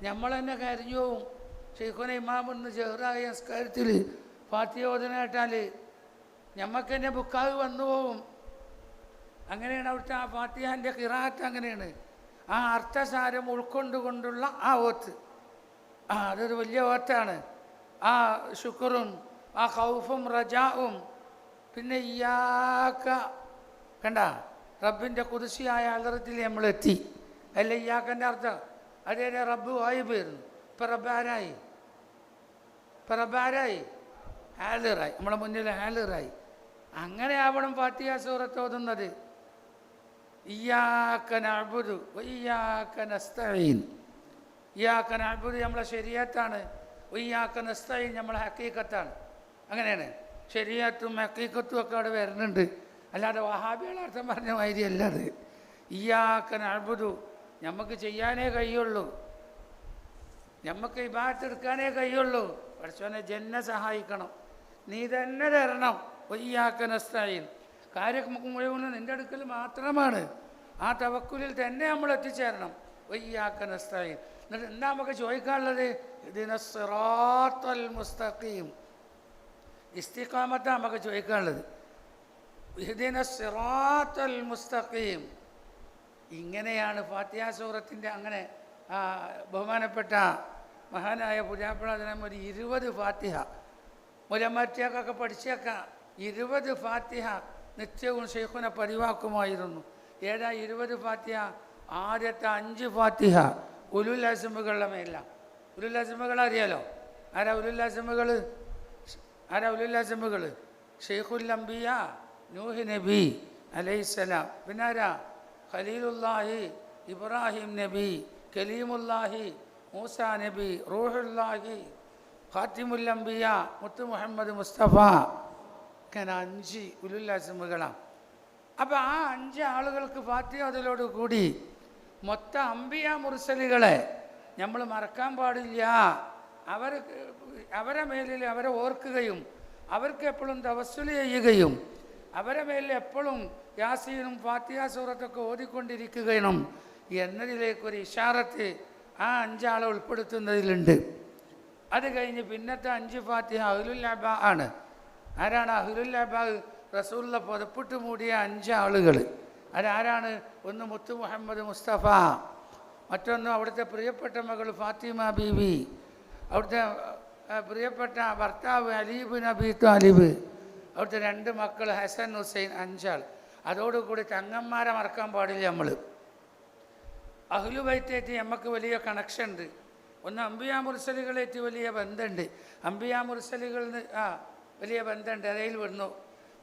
നമ്മൾ തന്നെ കരഞ്ഞു പോവും. ശൈഖുന ഇമാമെന്ന് ജഹ്റായ സംസ്കാരത്തിൽ ഫാത്തിഹ ഓതുന്ന കേട്ടാൽ ഞമ്മക്ക് തന്നെ ബുക്കാവ് വന്നു പോവും. അങ്ങനെയാണ് അവിടുത്തെ ആ ഫാത്തിഹാൻ്റെ ഖിറാഅത്ത്. അങ്ങനെയാണ് ആ അർത്ഥസാരം ഉൾക്കൊണ്ടുകൊണ്ടുള്ള ആ ഓത്ത്. അതൊരു വലിയ ഓത്താണ്. ആ ശുക്റും ആ ഖൗഫും റജാവും. പിന്നെ ഇയ്യാക്ക കണ്ട റബ്ബിൻ്റെ ഖുദ്സിയായ ഹദ്റത്തിൽ നമ്മളെത്തി. അല്ല ഇയ്യാക്കൻ്റെ അർത്ഥം അതേ റബ്ബ് വായിബായിരുന്നു. ഇപ്പം റബ്ബാരായി, ഇപ്പം റബ്ബാരായി ഹാലിറായി, നമ്മളെ മുന്നിൽ ഹാലിറായി. അങ്ങനെ ആവണം ഫാത്തിഹ സൂറത്ത് ഓതുന്നത്. ഇയ്യാക്ക നഅ്ബുദു വഇയ്യാക്ക നസ്തഈൻ. ഇയ്യാക്ക നഅ്ബുദു നമ്മളെ ശരീഅത്താണ്, വഇയ്യാക്ക നസ്തഈൻ നമ്മളെ ഹഖീഖത്താണ്. അങ്ങനെയാണ് ശരീഅത്തും ഹഖീഖത്തും ഒക്കെ അവിടെ വരുന്നുണ്ട്. അല്ലാതെ വഹാബികളുടെ അർത്ഥം പറഞ്ഞ മാതിരി അല്ല അത്. ഇയ്യാക്ക നഅ്ബുദു നമുക്ക് ചെയ്യാനേ കഴിയുള്ളൂ, നമുക്ക് ഇബാദത്ത് എടുക്കാനേ കഴിയുള്ളൂ. പടച്ചോനെ ജന്ന സഹായിക്കണം, നീ തന്നെ തരണം. വഇയ്യാക്ക നസ്തഈൻ കാര്യം മുഴുവൻ നിൻ്റെ അടുക്കൽ മാത്രമാണ്. ആ തവക്കുലിൽ തന്നെ നമ്മൾ എത്തിച്ചേരണം. വഇയ്യാക്ക നസ്തഈൻ. എന്നിട്ട് എന്താ നമുക്ക് ചോദിക്കാനുള്ളത്? ഇഹ്ദിനസ് സിറാത്തൽ മുസ്തഖീം. ഇസ്തിഖാമത്താണ് നമുക്ക് ചോദിക്കാനുള്ളത്. ഇഹ്ദിനസ് സിറാത്തൽ മുസ്തഖീം. ഇങ്ങനെയാണ് ഫാത്തിഹ സൂറത്തിൻ്റെ. അങ്ങനെ ബഹുമാനപ്പെട്ട മഹാനായ പുരാപ്പള ദിനം ഒരു 20 ഫാത്തിഹ മുലമറ്റിയൊക്കെ പഠിച്ചേക്കാം. 20 ഫാത്തിഹ നിത്യവും ശൈഖുന പതിവാക്കുമായിരുന്നു. ഏതാ 20 ഫാത്തിഹ? ആദ്യത്തെ 5 ഫാത്തിഹ ഉലുൽ അസ്മുകളുടെ മേലാണ്. ഉലുൽ അസ്മുകൾ അറിയാലോ? ആരാ ഉലുൽ അസ്മുകൾ? ആരാ ഉലുൽ അസ്മുകൾ? ഷെയ്ഖുൽ അംബിയ നൂഹ് നബി അലൈഹിസ്സലാം. പിന്നെ ആരാ? ഖലീലുല്ലാഹി ഇബ്രാഹിം നബി, കലീമുല്ലാഹി മൂസ നബി, റൂഹുല്ലാഹി ഖാത്തിമുൽ അംബിയ മുത്ത് മുഹമ്മദ് മുസ്തഫ. അങ്ങനെ 5 ഉലുൽ അസ്മുകളാണ്. അപ്പോൾ ആ 5 ആളുകൾക്ക് ഫാത്തിഹ അതിലോട് കൂടി മൊത്തം അംബിയ മുർസലുകളെ നമ്മൾ മറക്കാൻ പാടില്ല. അവരെ മേലിൽ അവരെ ഓർക്കുകയും അവർക്ക് എപ്പോഴും തവസ്സുല് ചെയ്യുകയും അവരെ മേലിൽ എപ്പോഴും യാസീനും ഫാത്തിഹ സൂറത്തൊക്കെ ഓതിക്കൊണ്ടിരിക്കുകയും എന്നതിലേക്കൊരു ഇഷാറത്ത് ആ 5 ആളെ ഉൾപ്പെടുത്തുന്നതിലുണ്ട്. അത് കഴിഞ്ഞ് പിന്നത്തെ 5 ഫാത്തിഹ അഹ്ലുൽ അബാ ആണ്. ആരാണ് അഹ്ലുൽ അബാ? റസൂലുള്ള പുതപ്പിട്ട് മൂടിയ 5 ആളുകൾ. അതാരാണ്? ഒന്ന് മുത്തു മുഹമ്മദ് മുസ്തഫ, മറ്റൊന്ന് അവിടുത്തെ പ്രിയപ്പെട്ട മകൾ ഫാത്തിമ ബീവി, അവിടുത്തെ പ്രിയപ്പെട്ട ഭർത്താവ് അലി ഇബ്നു അബീ ത്വാലിബ്, അവിടുത്തെ 2 മക്കൾ ഹസൻ ഹുസൈൻ, 5 ആൾ. അതോടുകൂടി തങ്ങന്മാരെ മറക്കാൻ പാടില്ല. നമ്മൾ അഹ്ലു ബൈത്തായിട്ട് നമുക്ക് വലിയ കണക്ഷൻ ഉണ്ട്. ഒന്ന് അംബിയാ മുർസലുകളായിട്ട് വലിയ ബന്ധമുണ്ട്. അംബിയാ മുർസലുകളിൽ വലിയ ബന്ധമുണ്ട്, അതിൽ വന്നു.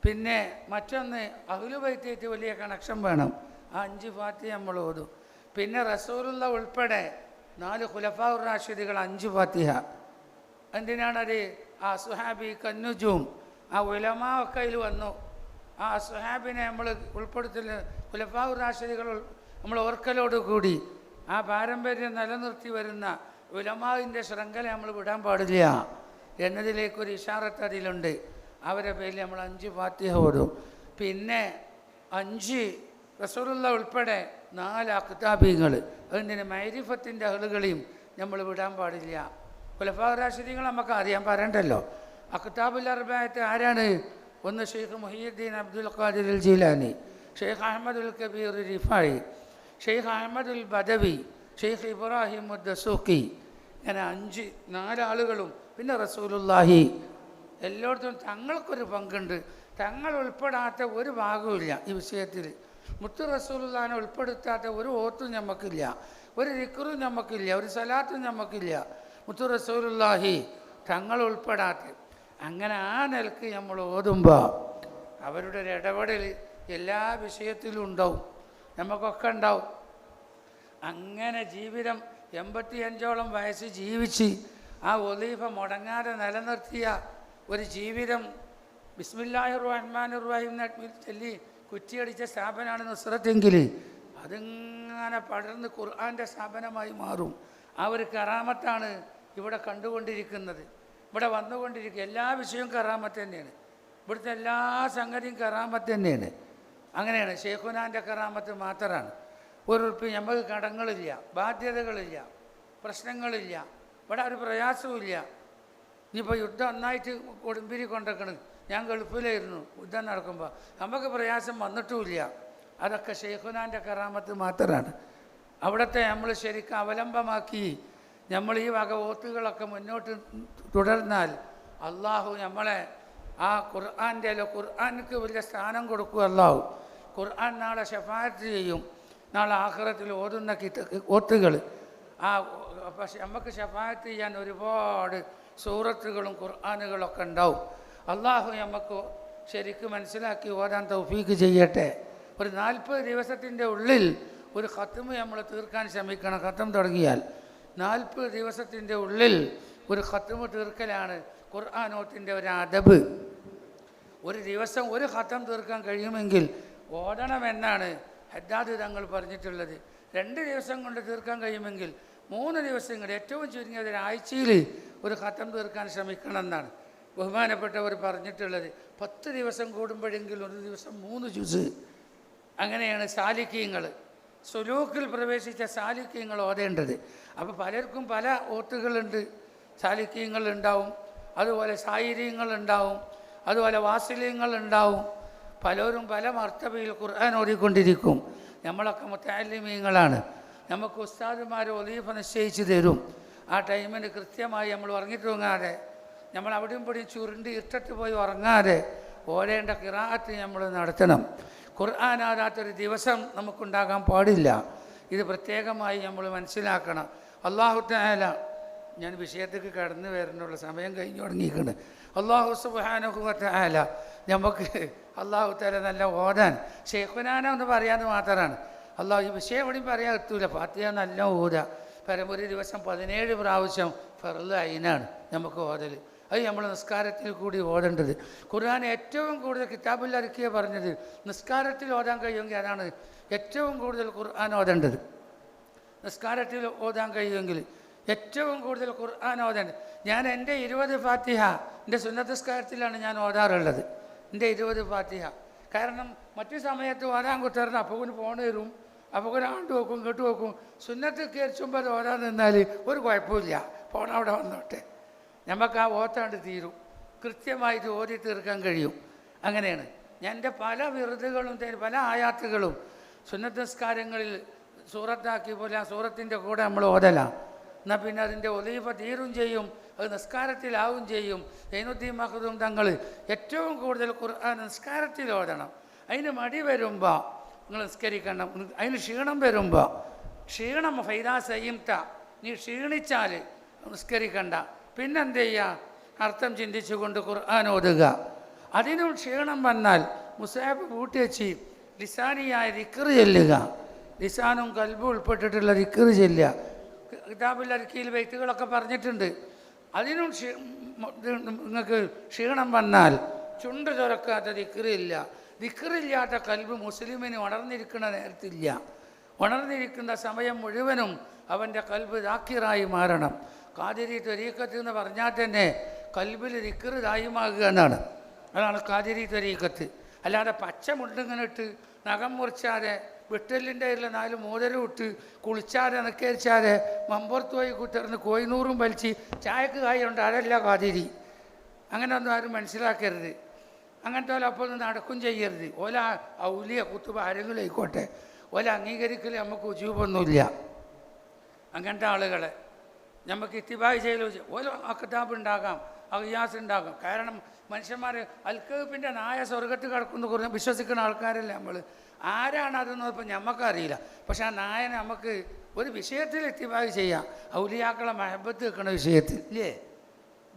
പിന്നെ മറ്റൊന്ന് അഹ്ലു ബൈത്തായിട്ട് വലിയ കണക്ഷൻ വേണം. ആ 5 ഫാത്തിഹ നമ്മൾ ഓതും. പിന്നെ റസൂലുള്ള ഉൾപ്പെടെ 4 ഖുലഫാഉർ റാഷിദുകൾ 5 ഫാത്തിഹ. എന്തിനാണത്? ആ സുഹാബി കന്നുജൂം, ആ ഉലമാ ഒക്കെ അതിൽ വന്നു. ആ സുഹാബിനെ നമ്മൾ ഉൾപ്പെടുത്തൽ ഖുലഫാഉർ റാഷിദുകൾ നമ്മൾ ഓർക്കലോടുകൂടി ആ പാരമ്പര്യം നിലനിർത്തി വരുന്ന ഉലമാവിൻ്റെ ശൃംഖല നമ്മൾ വിടാൻ പാടില്ല എന്നതിലേക്കൊരു ഇഷാറത്ത് അതിലുണ്ട്. അവരെ പേരിൽ നമ്മൾ 5 ഫാത്തിഹ ഓതും. പിന്നെ 5 റസൂലുള്ള ഉൾപ്പെടെ 4 അഖ്താബീങ്ങൾ, അതിന് മൈരിഫത്തിൻ്റെ അഹ്ലുകളെയും നമ്മൾ വിടാൻ പാടില്ല. ഖുലഫാഉർ റാഷിദീങ്ങൾ നമുക്ക് അറിയാൻ പറയണ്ടല്ലോ. അഖ്താബുൽ അർബഅത്ത് ആരാണ്? ഒന്ന് ഷെയ്ഖ് മുഹിയുദ്ദീൻ അബ്ദുൽ ഖാദിർ അൽ ജീലാനി, ഷെയ്ഖ് അഹമ്മദുൽ കബീർ റിഫായി, ഷെയ്ഖ് അഹമ്മദുൽ ബദവി, ഷെയ്ഖ് ഇബ്രാഹിം ദസൂഖി. ഇങ്ങനെ 4 ആളുകളും. പിന്നെ റസൂലുള്ളാഹി. എല്ലായിടത്തും തങ്ങൾക്കൊരു പങ്കുണ്ട്. തങ്ങൾ ഉൾപ്പെടാത്ത ഒരു ഭാഗവുമില്ല ഈ വിഷയത്തിൽ. മുത്തു റസൂലുള്ളാഹിനെ ഉൾപ്പെടുത്താത്ത ഒരു ഓത്തും നമുക്കില്ല, ഒരു ദിക്റും നമുക്കില്ല, ഒരു സലാത്തും നമുക്കില്ല. മുത്തു റസൂലുള്ളാഹി തങ്ങൾ ഉൾപ്പെടാത്ത. അങ്ങനെ ആ നിലക്ക് നമ്മൾ ഓതുമ്പോൾ അവരുടെ ഒരു ഇടപെടൽ എല്ലാ വിഷയത്തിലും ഉണ്ടാവും, നമുക്കൊക്കെ ഉണ്ടാവും. അങ്ങനെ ജീവിതം 85ഓളം വയസ്സ് ജീവിച്ച് ആ വലീഫ മുടങ്ങാതെ നിലനിർത്തിയ ഒരു ജീവിതം ബിസ്മില്ലാഹിർ റഹ്മാനിർ റഹീം ചൊല്ലി കുറ്റിയടിച്ച സ്ഥാപനമാണ് നുസ്രത്തെങ്കിൽ അതിങ്ങനെ പടർന്ന് ഖുർആൻ്റെ സ്ഥാപനമായി മാറും. ആ ഒരു കറാമത്താണ് ഇവിടെ കണ്ടുകൊണ്ടിരിക്കുന്നത്, ഇവിടെ വന്നുകൊണ്ടിരിക്കുക. എല്ലാ വിഷയവും കറാമത്ത് തന്നെയാണ്. ഇവിടുത്തെ എല്ലാ സംഗതിയും കറാമത്ത് തന്നെയാണ്. അങ്ങനെയാണ്. ഷെയ്ഖുനാൻ്റെ കറാമത്ത് മാത്രമാണ്. ഒരു നമുക്ക് കടങ്ങളില്ല, ബാധ്യതകളില്ല, പ്രശ്നങ്ങളില്ല, ഇവിടെ ഒരു പ്രയാസവുമില്ല. ഇനിയിപ്പോൾ യുദ്ധം ഒന്നായിട്ട് കൊടുമ്പിരി കൊണ്ടിരിക്കണം. ഞാൻ ഗൾഫിലായിരുന്നു യുദ്ധം നടക്കുമ്പോൾ, നമുക്ക് പ്രയാസം വന്നിട്ടുമില്ല. അതൊക്കെ ഷെയ്ഖുനാൻ്റെ കറാമത്ത് മാത്രമാണ്. അവിടുത്തെ നമ്മൾ ശരിക്കും അവലംബമാക്കി നമ്മൾ ഈ വക ഓത്തുകളൊക്കെ മുന്നോട്ട് തുടർന്നാൽ അള്ളാഹു നമ്മളെ ആ ഖുർആൻക്ക് വലിയ സ്ഥാനം കൊടുക്കും. അള്ളാഹു ഖുർആൻ നാളെ ശഫാഅത്ത് ചെയ്യും. നാളെ ആഖിറത്തിൽ ഓതുന്ന ഓത്തുകൾ പക്ഷെ നമുക്ക് ശഫാഅത്ത് ചെയ്യാൻ ഒരുപാട് സൂറത്തുകളും ഖുർആനുകളൊക്കെ ഉണ്ടാവും. അള്ളാഹു നമുക്ക് ശരിക്കും മനസ്സിലാക്കി ഓതാൻ തൗഫീക്ക് ചെയ്യട്ടെ. ഒരു 40 ദിവസത്തിൻ്റെ ഉള്ളിൽ ഒരു ഖത്മ് നമ്മൾ തീർക്കാൻ ശ്രമിക്കണം. ഖത്ം തുടങ്ങിയാൽ 40 ദിവസത്തിൻ്റെ ഉള്ളിൽ ഒരു ഖത്മ് തീർക്കലാണ് ഖുർആനോത്തിൻ്റെ ഒരു അദബ്. ഒരു ദിവസം ഒരു ഖത്ം തീർക്കാൻ കഴിയുമെങ്കിൽ ഓടണമെന്നാണ് ഹദ്ദാദ് തങ്ങൾ പറഞ്ഞിട്ടുള്ളത്. 2 ദിവസം കൊണ്ട് തീർക്കാൻ കഴിയുമെങ്കിൽ 3 ദിവസങ്ങൾ, ഏറ്റവും ചുരുങ്ങിയത് ഒരാഴ്ചയിൽ ഒരു ഖത്ം തീർക്കാൻ ശ്രമിക്കണം എന്നാണ് ബഹുമാനപ്പെട്ടവർ പറഞ്ഞിട്ടുള്ളത്. 10 ദിവസം കൂടുമ്പോഴെങ്കിലും ഒരു ദിവസം 3 ജുസ്. അങ്ങനെയാണ് സാലിക്കീങ്ങൾ, സുലൂക്കിൽ പ്രവേശിച്ച സാലിക്കീങ്ങൾ ഓതേണ്ടത്. അപ്പോൾ പലർക്കും പല ഓത്തുകളുണ്ട്. സാലിക്കീങ്ങൾ ഉണ്ടാവും, അതുപോലെ സായിര്യങ്ങൾ ഉണ്ടാവും, അതുപോലെ വാസില്യങ്ങൾ ഉണ്ടാവും. പലരും പല മർത്തബയിൽ ഖുർആൻ ഓതിക്കൊണ്ടിരിക്കും. നമ്മളൊക്കെ മുത്തഅല്ലിമീങ്ങളാണ്. നമുക്ക് ഉസ്താദുമാർ വലീഫ നിശ്ചയിച്ച് തരും. ആ ടൈമിന് കൃത്യമായി നമ്മൾ ഉറങ്ങിത്തൂങ്ങാതെ, നമ്മൾ അവിടെയും പൊടിയും ചുരുണ്ടി ഇട്ടത്ത് പോയി ഉറങ്ങാതെ ഓരേണ്ട ഖിറാഅത്ത് നമ്മൾ നടത്തണം. ഖുർആനാകാത്തൊരു ദിവസം നമുക്കുണ്ടാകാൻ പാടില്ല. ഇത് പ്രത്യേകമായി നമ്മൾ മനസ്സിലാക്കണം. അല്ലാഹു തആല, ഞാൻ വിഷയത്തേക്ക് കടന്നു വരുന്നുള്ള സമയം കഴിഞ്ഞു തുടങ്ങിയിരിക്കുന്നത്. അല്ലാഹു സുബ്ഹാനഹു വ തആല നമുക്ക് അല്ലാഹു തആല നല്ല ഓതാൻ ഷെയ്ഖുനാന എന്ന് പറയാമെന്ന് മാത്രമാണ്. അല്ലാഹു ഈ വിഷയം എവിടെയും പറയാൻ എത്തൂല. ഫാത്തിഹ നല്ല ഓതുക. ഒരു ദിവസം 17 പ്രാവശ്യം ഫർള് ഐനാണ് നമുക്ക് ഓതൽ. അത് നമ്മൾ നിസ്കാരത്തിൽ കൂടി ഓതേണ്ടത്. ഖുർആൻ ഏറ്റവും കൂടുതൽ കിതാബുൽ അർക്കിയ പറഞ്ഞത് നിസ്കാരത്തിൽ ഓതാൻ കഴിയുമെങ്കിൽ അതാണ് ഏറ്റവും കൂടുതൽ ഖുർആൻ ഓതേണ്ടത്. നിസ്കാരത്തിൽ ഓതാൻ കഴിയുമെങ്കിൽ ഏറ്റവും കൂടുതൽ ഖുർആൻ ഓതേണ്ടത്. ഞാൻ എൻ്റെ 20 ഫാത്തിഹ എൻ്റെ സുന്നത്ത് നിസ്കാരത്തിലാണ് ഞാൻ ഓതാറുള്ളത്. എൻ്റെ 20 ഫാത്തിഹ. കാരണം മറ്റു സമയത്ത് ഓതാൻ കുത്തർന്ന് അപ്പോൾ ഫോൺ വരും, അപ്പോൾ ആണ്ട് നോക്കും, ഇങ്ങോട്ട് നോക്കും. സുന്നത്ത് കയറിച്ചുമ്പോൾ അത് ഓതാൻ നിന്നാൽ ഒരു കുഴപ്പമില്ല, ഫോൺ അവിടെ വന്നോട്ടെ. നമുക്ക് ആ ഓത്താണ്ട് തീരും, കൃത്യമായിട്ട് ഓതി തീർക്കാൻ കഴിയും. അങ്ങനെയാണ്. എൻ്റെ പല വിറുതുകളും പല ആയാത്തുകളും സുന്നത്ത് നിസ്കാരങ്ങളിൽ സൂറത്താക്കി പോലെ ആ സൂറത്തിൻ്റെ കൂടെ നമ്മൾ ഓതലാണ്. എന്നാൽ പിന്നെ അതിൻ്റെ ഒലീഫ തീരും ചെയ്യും, അത് നിസ്കാരത്തിലാവും ചെയ്യും. സൈനുദ്ദീൻ മഖ്ദൂം തങ്ങൾ ഏറ്റവും കൂടുതൽ ഖുർആൻ നിസ്കാരത്തിൽ ഓതണം. അതിന് മടി വരുമ്പോൾ നിങ്ങൾ നിസ്കരിക്കണം. അതിന് ക്ഷീണം വരുമ്പോൾ ക്ഷീണം ഫൈദാ സയ്യിംത, നീ ക്ഷീണിച്ചാൽ നിസ്കരിക്കണ്ട. പിന്നെന്ത് ചെയ്യുക? അർത്ഥം ചിന്തിച്ചുകൊണ്ട് ഖുർആൻ ഓതുക. അതിനും ക്ഷീണം വന്നാൽ മുസാഫ് പൂട്ടി വെച്ച് ലിസാനിയായ ദിക്ർ ചെല്ലുക. ലിസാനും കൽബും ഉൾപ്പെട്ടിട്ടുള്ള ദിക്ർ ചെല്ലുക. കിതാബുൽ അർക്കിയിൽ ബൈത്തുകളൊക്കെ പറഞ്ഞിട്ടുണ്ട്. അതിനും നിങ്ങൾക്ക് ക്ഷീണം വന്നാൽ ചുണ്ട് തുറക്കാത്ത ദിക്റില്ല. ദിക്റില്ലാത്ത കൽബ് മുസ്ലിമിന് ഉണർന്നിരിക്കുന്ന നേരത്തില്ല. ഉണർന്നിരിക്കുന്ന സമയം മുഴുവനും അവൻ്റെ കൽബ് ദാക്കിറായി മാറണം. ഖാദിരി ത്വരീഖത്ത് എന്ന് പറഞ്ഞാൽ തന്നെ കൽബിൽ ദിക്ർ ദായിമാകുക എന്നാണ്. അതാണ് ഖാദിരി ത്വരീഖത്ത്. അല്ലാതെ പച്ച മുണ്ടിങ്ങനെ ഇട്ട് നഖം മുറിച്ചാതെ വിട്ടലിൻ്റെ കയ്യിൽ 4 മോതിരം ഇട്ട് കുളിച്ചാതെ നിൽക്കരിച്ചാതെ മമ്പുറത്ത് പോയി കുത്തിറന്ന് കോയിനൂറും വലിച്ച് ചായക്ക് കായുണ്ട്, അതല്ല ഖാദിരി. അങ്ങനെ ഒന്നും ആരും മനസ്സിലാക്കരുത്. അങ്ങനത്തെ പോലെ അപ്പോൾ ഒന്നും നടക്കും ചെയ്യരുത്. ഓല ഔലിയ കുത്തുബ ആരെങ്കിലും ആയിക്കോട്ടെ, ഓല അംഗീകരിക്കൽ നമുക്ക് ഉജൂബൊന്നുമില്ല. അങ്ങനത്തെ ആളുകളെ നമുക്ക് ഇത്തിബായ് ചെയ്യലോ ഓല അക്താബ് ഉണ്ടാകാം, അഹിയാസ് ഉണ്ടാകാം. കാരണം മനുഷ്യന്മാർ അൽക്കഹഫിൻ്റെ നായ സ്വർഗത്ത് കിടക്കുന്നു കുറഞ്ഞ വിശ്വസിക്കുന്ന ആൾക്കാരല്ലേ നമ്മൾ. ആരാണ് അതെന്ന് ഇപ്പം ഞമ്മക്കറിയില്ല. പക്ഷെ ആ നായനെ നമുക്ക് ഒരു വിഷയത്തിൽ ഇത്തിബായ് ചെയ്യാം, ഔലിയാക്കളെ മഹബത്ത് വെക്കണ വിഷയത്തിൽ ഇല്ലേ.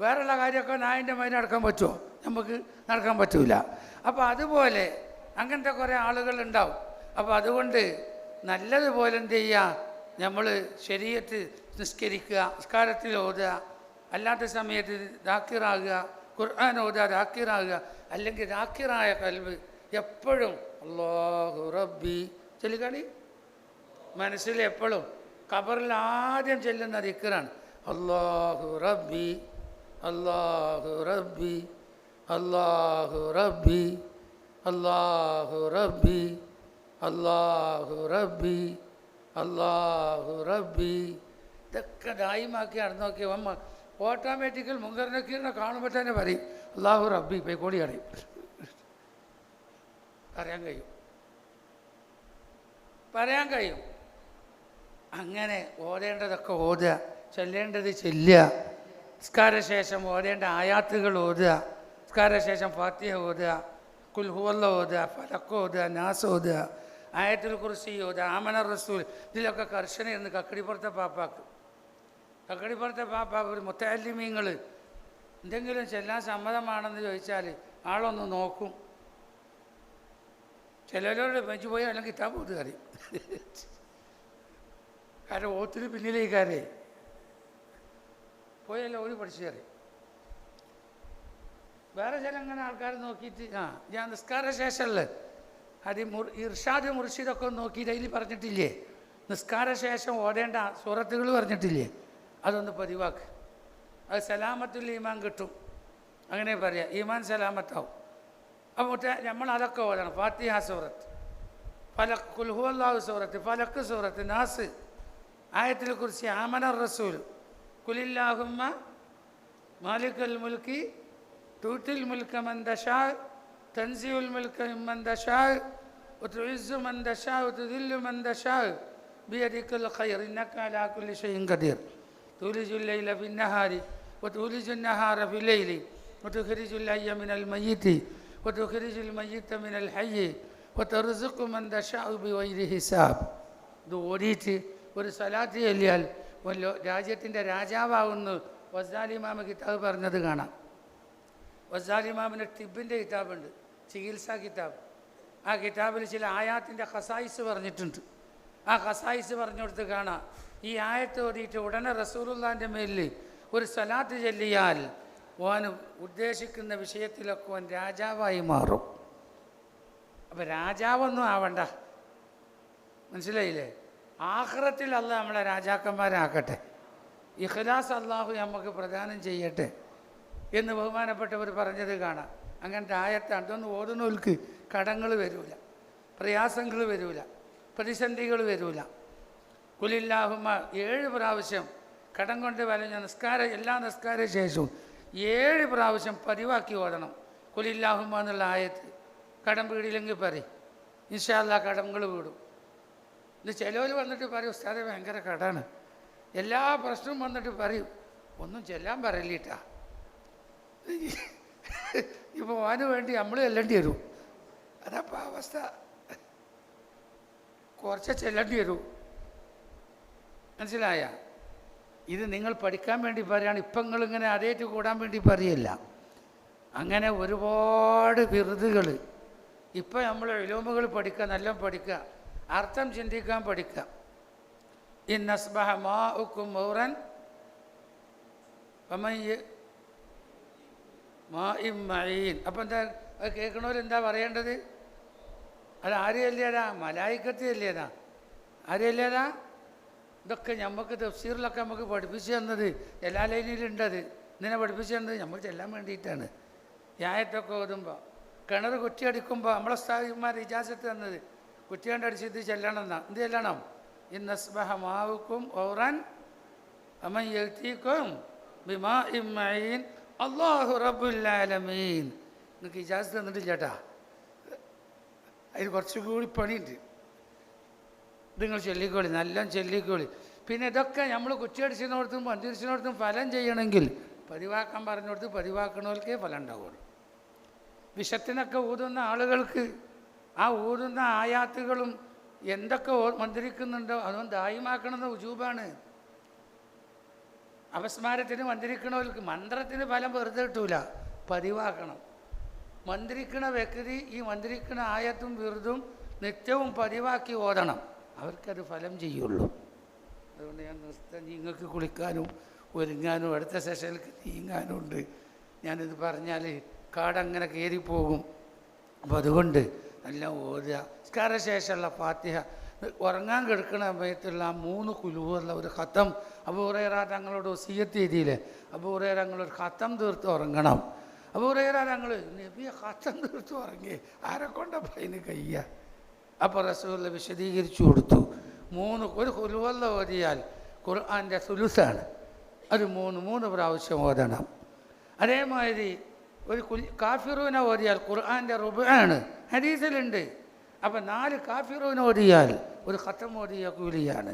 വേറെയുള്ള കാര്യമൊക്കെ നായൻ്റെ മൈൻ നടക്കാൻ പറ്റുമോ? നമുക്ക് നടക്കാൻ പറ്റില്ല. അപ്പോൾ അതുപോലെ അങ്ങനത്തെ കുറേ ആളുകളുണ്ടാവും. അപ്പോൾ അതുകൊണ്ട് നല്ലതുപോലെ എന്ത് ചെയ്യുക, നമ്മൾ ശരീഅത്ത് നിസ്കരിക്കുക, നിസ്കാരത്തിൽ ഓതുക, അല്ലാത്ത സമയത്ത് ദാക്കിറാകുക, ഖുർആൻ ഓതുക, ദാക്കിറാകുക. അല്ലെങ്കിൽ ദാക്കിറായ കൽബ് എപ്പോഴും അല്ലാഹു റബ്ബി ചൊല്ലിക്കാണി മനസ്സിൽ എപ്പോഴും. ഖബറിൽ ആദ്യം ചെല്ലുന്ന ദിക്റാണ് അല്ലാഹു റബ്ബി അല്ലാഹു റബ്ബി അല്ലാഹു റബ്ബി അല്ലാഹു റബ്ബി അല്ലാഹു റബ്ബി അല്ലാഹു റബ്ബി. ഇതൊക്കെ ദായിമാക്കി നടന്നു നോക്കി അമ്മ ഓട്ടോമാറ്റിക്കൽ മുങ്കറിനൊക്കെ കാണുമ്പോൾ തന്നെ പറയും അല്ലാഹു റബ്ബി, പോയി കോടി അറിയും, പറയാൻ കഴിയും. അങ്ങനെ ഓതേണ്ടതൊക്കെ ഓതുക, ചൊല്ലേണ്ടത് ചെല്ലുക. നിസ്കാരശേഷം ഓതേണ്ട ആയാത്തുകൾ ഓതുക. നിസ്കാരശേഷം ഫാത്തിഹ ഓതുക, കുൽ ഹുവല്ല ഓതുക, ഫലക്ക് ഓതുക, നാസ് ഓതുക, ആയത്തുൽ കുർസി ഓതുക, ആമന റസൂൽ. ഇതിലൊക്കെ കർശനമായിരുന്നു കക്കടിപ്പുറത്തെ പാപ്പാക്ക്. കക്കടിപ്പുറത്തെ പാപ്പാക്ക് ഒരു മുത്തഅല്ലിമീങ്ങൾ എന്തെങ്കിലും ചെല്ലാൻ സമ്മതമാണെന്ന് ചോദിച്ചാൽ ആളൊന്ന് നോക്കും. ചിലരോട് വെച്ച് പോയി അല്ലെങ്കിൽ കിതാബ് ഓത് കറി. കാരണം ഓത്തിന് പിന്നിലേക്കാരേ പോയല്ലോ ഓടി പഠിച്ചു കയറി. വേറെ ചില അങ്ങനെ ആൾക്കാർ നോക്കിയിട്ട് ഞാൻ നിസ്കാര ശേഷമല്ലേ അത് ഇർഷാദ് മുർഷിദൊക്കെ നോക്കിയിട്ട് അതിൽ പറഞ്ഞിട്ടില്ലേ നിസ്കാര ശേഷം ഓടേണ്ട സൂറത്തുകൾ പറഞ്ഞിട്ടില്ലേ, അതൊന്ന് പതിവാക്ക്. അത് സലാമത്തുൽ ഈമാൻ കിട്ടും. അങ്ങനെ പറയാം, ഈമാൻ സലാമത്താവും. അപ്പോൾ നമ്മൾ അതൊക്കെ ഓതണം. ഫാത്തിഹ സൂറത്ത്, ഫലക്ക്, ഖുൽ ഹുവല്ലാഹു സൂറത്ത്, ഫലക്ക് സൂറത്ത്, നാസ്, ആയത്തുൽ കുർസി, ആമന റസൂൽ, ഖുലില്ലാഹുമ്മ മാലിക്കൽ മുൽക്കി തൂത്തിൽ മുൽക മൻ തശാ തൻസിഉൽ മുൽക മിമ്മൻ തശാ വതുഇസ്സു മൻ തശാ വതുദില്ലു മൻ തശാ ബിയദിക്കൽ ഖൈർ ഇന്നക അലാ കുല്ലി ഷൈഇൻ ഖദീർ തൂലിജുൽ ലൈല ഫിന്നഹാരി വതുലിജുൻ നഹാറ ഫില്ലൈലി വതുഖ്രിജുൽ ഹയ്യ മിനൽ മയ്യിതി വതുഖ്രിജുൽ മയ്യിത മിനൽ ഹയ്യി വതർസുഖു മൻ തശാ ബിഗൈരി ഹിസാബ്. ഇത് ഓടിയിട്ട് ഒരു സലാത്ത് ചൊല്ലിയാൽ രാജ്യത്തിൻ്റെ രാജാവാകുന്നു. വസ്സാലി ഇമാമ കിതാബ് പറഞ്ഞത് കാണാം. വസ്സാലി ഇമാമിന് തിബിൻ്റെ കിതാബുണ്ട്, ചികിത്സാ കിതാബ്. ആ കിതാബിൽ ചില ആയാത്തിൻ്റെ ഖസായിസ് പറഞ്ഞിട്ടുണ്ട്. ആ ഖസായിസ് പറഞ്ഞു കൊടുത്ത് കാണാം. ഈ ആയത്ത് ഓതിയിട്ട് ഉടനെ റസൂലുള്ളാഹിൻ്റെ മേലിൽ ഒരു സലാത്ത് ചൊല്ലിയാൽ ഓന് ഉദ്ദേശിക്കുന്ന വിഷയത്തിലൊക്കെ ഓൻ രാജാവായി മാറും. അപ്പം രാജാവൊന്നും ആവണ്ട, മനസ്സിലായില്ലേ? ആഖിറത്തിൽ അല്ലാഹ് നമ്മളെ രാജാക്കന്മാരാക്കട്ടെ. ഇഖ്ലാസ് അള്ളാഹു നമുക്ക് പ്രദാനം ചെയ്യട്ടെ എന്ന് ബഹുമാനപ്പെട്ടവർ പറഞ്ഞത് കാണാം. അങ്ങനത്തെ ആയത്താണ്. ഇതൊന്നും ഓതുന്നവർക്ക് കടങ്ങൾ വരില്ല, പ്രയാസങ്ങൾ വരില്ല, പ്രതിസന്ധികൾ വരില്ല. കുലില്ലാഹുമ്മ 7 പ്രാവശ്യം കടം കൊണ്ട് വലഞ്ഞ എല്ലാ നിസ്കാര ശേഷവും 7 പ്രാവശ്യം പതിവാക്കി ഓതണം കുലില്ലാഹുമ്മ എന്നുള്ള ആയത്ത്. കടം വീടില്ലെങ്കിൽ പറയും, ഇൻഷാ അല്ലാ കടങ്ങൾ വീടും. ഇത് ചിലവർ വന്നിട്ട് പറയും, ഉസ്താദെ ഭയങ്കര കടാണ്. എല്ലാ പ്രശ്നവും വന്നിട്ട് പറയും, ഒന്നും ചെല്ലാൻ പറയില്ലിട്ടാ. ഇപ്പോൾ ഓന് വേണ്ടി നമ്മൾ ചെല്ലേണ്ടി വരും. അതപ്പോൾ അവസ്ഥ. കുറച്ച് ചെല്ലേണ്ടി വരും. മനസ്സിലായ? ഇത് നിങ്ങൾ പഠിക്കാൻ വേണ്ടി പറയുകയാണ്. ഇപ്പം നിങ്ങളിങ്ങനെ അതേറ്റ് കൂടാൻ വേണ്ടി പറയല്ല. അങ്ങനെ ഒരുപാട് ബിരുദുകൾ ഇപ്പം നമ്മൾ ഇലൂമുകൾ പഠിക്കുക, നല്ല പഠിക്കുക, അർത്ഥം ചിന്തിക്കാൻ പഠിക്കുക. ഇന്നസ്ബഹ മാഉക്കും മൗറൻ മാഇം മഈൻ. അപ്പം എന്താ അത് കേൾക്കണവരെന്താ പറയേണ്ടത്? അത് ആരെയല്ലേതാ? മലായിക്കത്ത് അല്ലേതാ? ആരെയല്ലേതാ? ഇതൊക്കെ നമുക്ക് തഫ്സീറിലൊക്കെ നമുക്ക് പഠിപ്പിച്ചു തന്നത്, എല്ലാ ലൈനിലുണ്ടത്. ഇതിനെ പഠിപ്പിച്ചു തന്നത് നമ്മൾ ചെല്ലാൻ വേണ്ടിയിട്ടാണ്. യായത്തൊക്കെ ഓതുമ്പോൾ കിണർ കുറ്റിയടിക്കുമ്പോൾ നമ്മളെ സ്ഥാപിമാർ ഇജാസത്ത് തന്നത് കുറ്റിയാണ്ടടിച്ചിട്ട് ചെല്ലണം എന്നാണ്. എന്ത് ചെല്ലണം? ഇന്നസ്ബഹ മാവുക്കും ഔറൻ അമൻ യഅ്തീകും ബിമാഇൻ മഈൻ അല്ലാഹു റബ്ബുൽ ആലമീൻ. നിങ്ങൾക്ക് ഇജാസത്ത് തന്നിട്ടില്ല ചേട്ടാ, അതിന് കുറച്ചുകൂടി പണിയുണ്ട്. നിങ്ങൾ ചൊല്ലിക്കോളി, നല്ല ചൊല്ലിക്കോളി. പിന്നെ ഇതൊക്കെ നമ്മൾ കുറ്റിയടിച്ചിനോടത്തും മന്ദിരിച്ചിനോടത്തും ഫലം ചെയ്യണമെങ്കിൽ പതിവാക്കാൻ പറഞ്ഞോടത്ത് പതിവാക്കണവർക്കേ ഫലം ഉണ്ടാവുള്ളൂ. വിഷത്തിനൊക്കെ ഊതുന്ന ആളുകൾക്ക് ആ ഊതുന്ന ആയാത്തുകളും എന്തൊക്കെ മന്ത്രിക്കുന്നുണ്ടോ അതൊന്നും ദായിമാക്കണമെന്ന് ഉജൂബാണ്. അപസ്മാരത്തിന് മന്ത്രിക്കണവർക്ക് മന്ത്രത്തിന് ഫലം വെറുതെ കിട്ടൂല, പതിവാക്കണം. മന്ത്രിക്കണ വ്യക്തി ഈ മന്ത്രിക്കണ ആയത്തും വിറുതും നിത്യവും പതിവാക്കി ഓതണം, അവർക്കത് ഫലം ചെയ്യുള്ളൂ. അതുകൊണ്ട് ഞാൻ നിർത്താൻ, നിങ്ങൾക്ക് കുളിക്കാനും ഒരുങ്ങാനും അടുത്ത സെഷനിലേക്ക് നീങ്ങാനും ഉണ്ട്. ഞാനിത് പറഞ്ഞാൽ കാടങ്ങനെ കയറിപ്പോകും. അപ്പോൾ അതുകൊണ്ട് നല്ല ഓതുക. നിസ്കാരശേഷമുള്ള ഫാത്തിഹ, ഉറങ്ങാൻ കിടക്കുന്ന സമയത്തുള്ള ആ 3 കുലുവുള്ള ഒരു ഖത്തം അബൂ ഹുറൈറ തങ്ങളോട് വസിയ്യത്ത് ചെയ്തില്ലേ, അബൂ ഹുറൈറ തങ്ങളൊരു ഖത്തം തീർത്ത് ഉറങ്ങണം. അബൂ ഹുറൈറ തങ്ങൾ നബിയെ ഖത്തം തീർത്ത് ഉറങ്ങി, ആരെ കൊണ്ടപ്പോൾ അതിന് കയ്യ? അപ്പോൾ റസൂൽ വിശദീകരിച്ചു കൊടുത്തു. ഒരു കുലുവല്ല ഓതിയാൽ ഖുർആൻ്റെ സുലുസാണ്. അത് 3 പ്രാവശ്യം ഓതണം. അതേമാതിരി ഒരു കാഫിറൂന ഓതിയാൽ ഖുർആൻ്റെ റുബാണ്, ഹദീസിലുണ്ട്. അപ്പം 4 കാഫിറൂന ഓതിയാൽ ഒരു ഖത്തം ഓതിയ കൂലിയാണ്.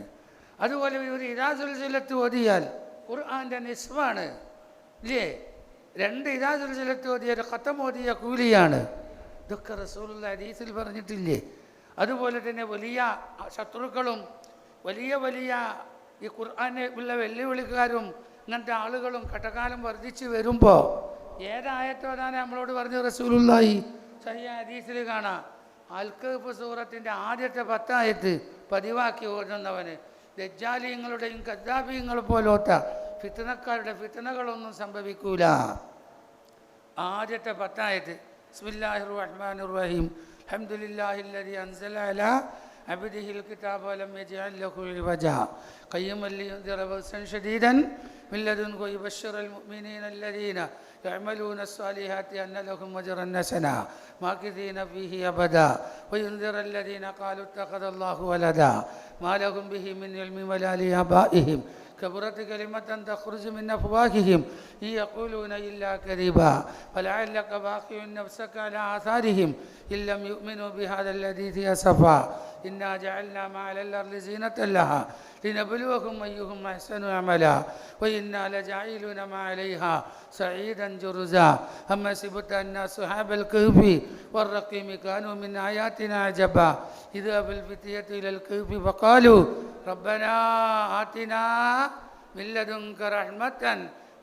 അതുപോലെ ഒരു ഇദാസുൽസിലത്ത് ഓതിയാൽ ഖുർആൻ്റെ നിസ്വാണ് ഇല്ലേ? 2 ഇദാസുൽസിലത്ത് ഓതിയ ഒരു ഖത്തം ഓതിയ കൂലിയാണ്. ഇതൊക്കെ റസൂലുള്ളാഹി ഹദീസിൽ പറഞ്ഞിട്ടില്ലേ? അതുപോലെ തന്നെ വലിയ ശത്രുക്കളും വലിയ ഈ ഖുർആനെ ഉള്ള വെല്ലുവിളിക്കാരും ഇങ്ങനത്തെ ആളുകളും ഘട്ടകാലം വർദ്ധിച്ച് വരുമ്പോൾ ഏതായത്തോതാണ് നമ്മളോട് പറഞ്ഞു റസൂലുള്ളാഹി? സഹിഹ് ഹദീസിൽ കാണാം, അൽ കഹ്ഫ് സൂറത്തിൻ്റെ ആദ്യത്തെ 10 ആയത്ത് പതിവാക്കി ഓതുന്നവന് ദജ്ജാലിങ്ങളുടെയും കദ്ദാബീങ്ങളും പോലത്തെ ഫിത്നക്കാരുടെ ഫിത്നകളൊന്നും സംഭവിക്കൂല. ആദ്യത്തെ 10 ആയത്ത് ബിസ്മില്ലാഹിർ റഹ്മാനിർ റഹീം അൽഹംദുലില്ലാഹില്ലദീ അൻസല അലാ അബ്ദിഹിൽ കിതാബ വലം യജ്അൽ ലഹു ഇവജാ ഖയ്യിമൻ ലിയുൻദിറ ബഅസൻ ശദീദൻ മിൻ ലദുൻഹു വയബശ്ശിറൽ മുഅ്മിനീന അല്ലദീന يعملون الصالحات أن لهم أجرا حسنا ماكثين فيه أبدا وينذر الذين قالوا اتخذ الله ولدا ما لهم به من علم ولا لآبائهم كبرت كلمة تخرج من أفواههم إن يقولون إلا كذبا فلعلك باخع نفسك على آثارهم إن لم يؤمنوا بهذا الحديث أسفا إنا جعلنا ما على الأرض زينة لها لنبلوهم أيهم أحسن عملا وإنا لجاعلون ما عليها سعيدا جرزا أما حسبت أن أصحاب الكهف والرقيم كانوا من آياتنا عجبا إذا بالفتية إلى الكهف فقالوا ربنا آتنا من لدنك رحمة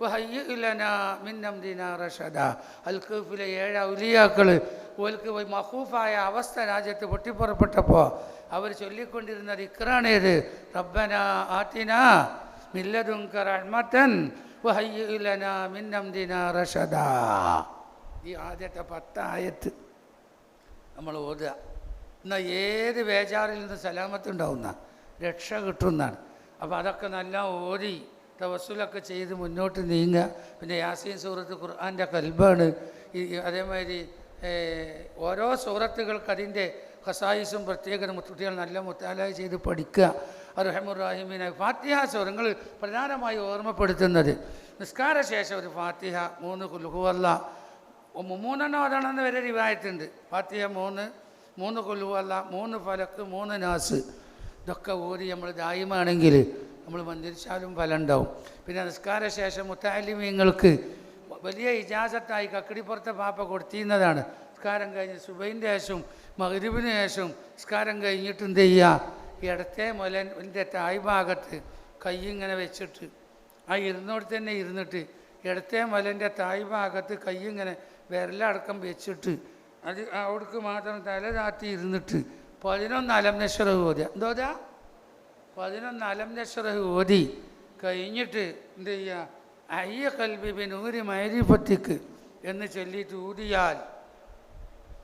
وهيئ لنا من أمرنا رشدا. അൽ കഹ്ഫിലെ 7 ഔലിയാക്കൾ ഓൽക്ക് മഖൂഫായ അവസ്ഥ രാജ്യത്ത് പൊട്ടിപ്പുറപ്പെട്ടപ്പോൾ അവർ ചൊല്ലിക്കൊണ്ടിരുന്ന ദിക്റാണേത്? റബ്ബന ആതിന മിൻ ലദുൻക റഹ്മതൻ വഹയ്യിഇ ലനാ മിൻ അംരിനാ റശദാ. ഈ ആദ്യത്തെ 10 ആയത്ത് നമ്മൾ ഓതുക. എന്നാൽ ഏത് ബേജാറിൽ നിന്ന് സലാമത്തുണ്ടാവുന്ന രക്ഷ കിട്ടുന്നതാണ്. അപ്പോൾ അതൊക്കെ നല്ല ഓതി തവസ്സുലൊക്കെ ചെയ്ത് മുന്നോട്ട് നീങ്ങുക. പിന്നെ യാസീൻ സൂറത്ത് ഖുർആൻ്റെ കൽബാണ്. അതേമാതിരി ഓരോ സൂറത്തുകൾക്ക് അതിൻ്റെ ഖസായിസും പ്രത്യേകത കുട്ടികൾ നല്ല മുത്താലായ ചെയ്ത് പഠിക്കുക. അർഹമുർ റഹീമിനെ ഫാത്തിഹ സൂറങ്ങൾ പ്രധാനമായി ഓർമ്മപ്പെടുത്തുന്നത് നിസ്കാര ശേഷം ഒരു ഫാത്തിഹ, 3 ഖുൽ ഹുവല്ലാഹ് മൂന്നെണ്ണം ഓതണമെന്ന് വരെ റിവായത്തുണ്ട്. ഫാത്തിഹ 3 ഖുൽഹുവല്ല, 3 ഫലക്ക്, 3 നാസ്. ഇതൊക്കെ ഓതി നമ്മൾ ദായിമാണെങ്കിൽ നമ്മൾ മന്ത്രിച്ചാലും ഫലം ഉണ്ടാവും. പിന്നെ നിസ്കാര ശേഷം മുത്തഅല്ലിമീങ്ങൾക്ക് വലിയ ഇജാസത്തായി കക്കടിപ്പുറത്തെ പാപ്പ കൊടുത്തിരുന്നതാണ്. നിസ്കാരം കഴിഞ്ഞ് സുബഹിൻ്റെ ശേഷം മഗ്രിബിന് ശേഷം നിസ്കാരം കഴിഞ്ഞിട്ട് എന്ത് ചെയ്യുക, ഇടത്തെ മുലൻ്റെ തായ്ഭാഗത്ത് കൈ ഇങ്ങനെ വെച്ചിട്ട് ആ ഇരുന്നോട് തന്നെ ഇരുന്നിട്ട് ഇടത്തെ മുലൻ്റെ തായ്ഭാഗത്ത് കൈ ഇങ്ങനെ വിരലടക്കം വെച്ചിട്ട് അത് അവിടേക്ക് മാത്രം തല താത്തി ഇരുന്നിട്ട് 11 അലം നശ്റഹ് ഓതുക. എന്തോതാ? 11 അലം നശ്റഹ് ഓതി കഴിഞ്ഞിട്ട് എന്ത് ചെയ്യുക, അയ്യ കൽബി ബിനൂരി മഅരിഫത്തിക്ക് എന്ന് ചൊല്ലിയിട്ട് ഊതിയാൽ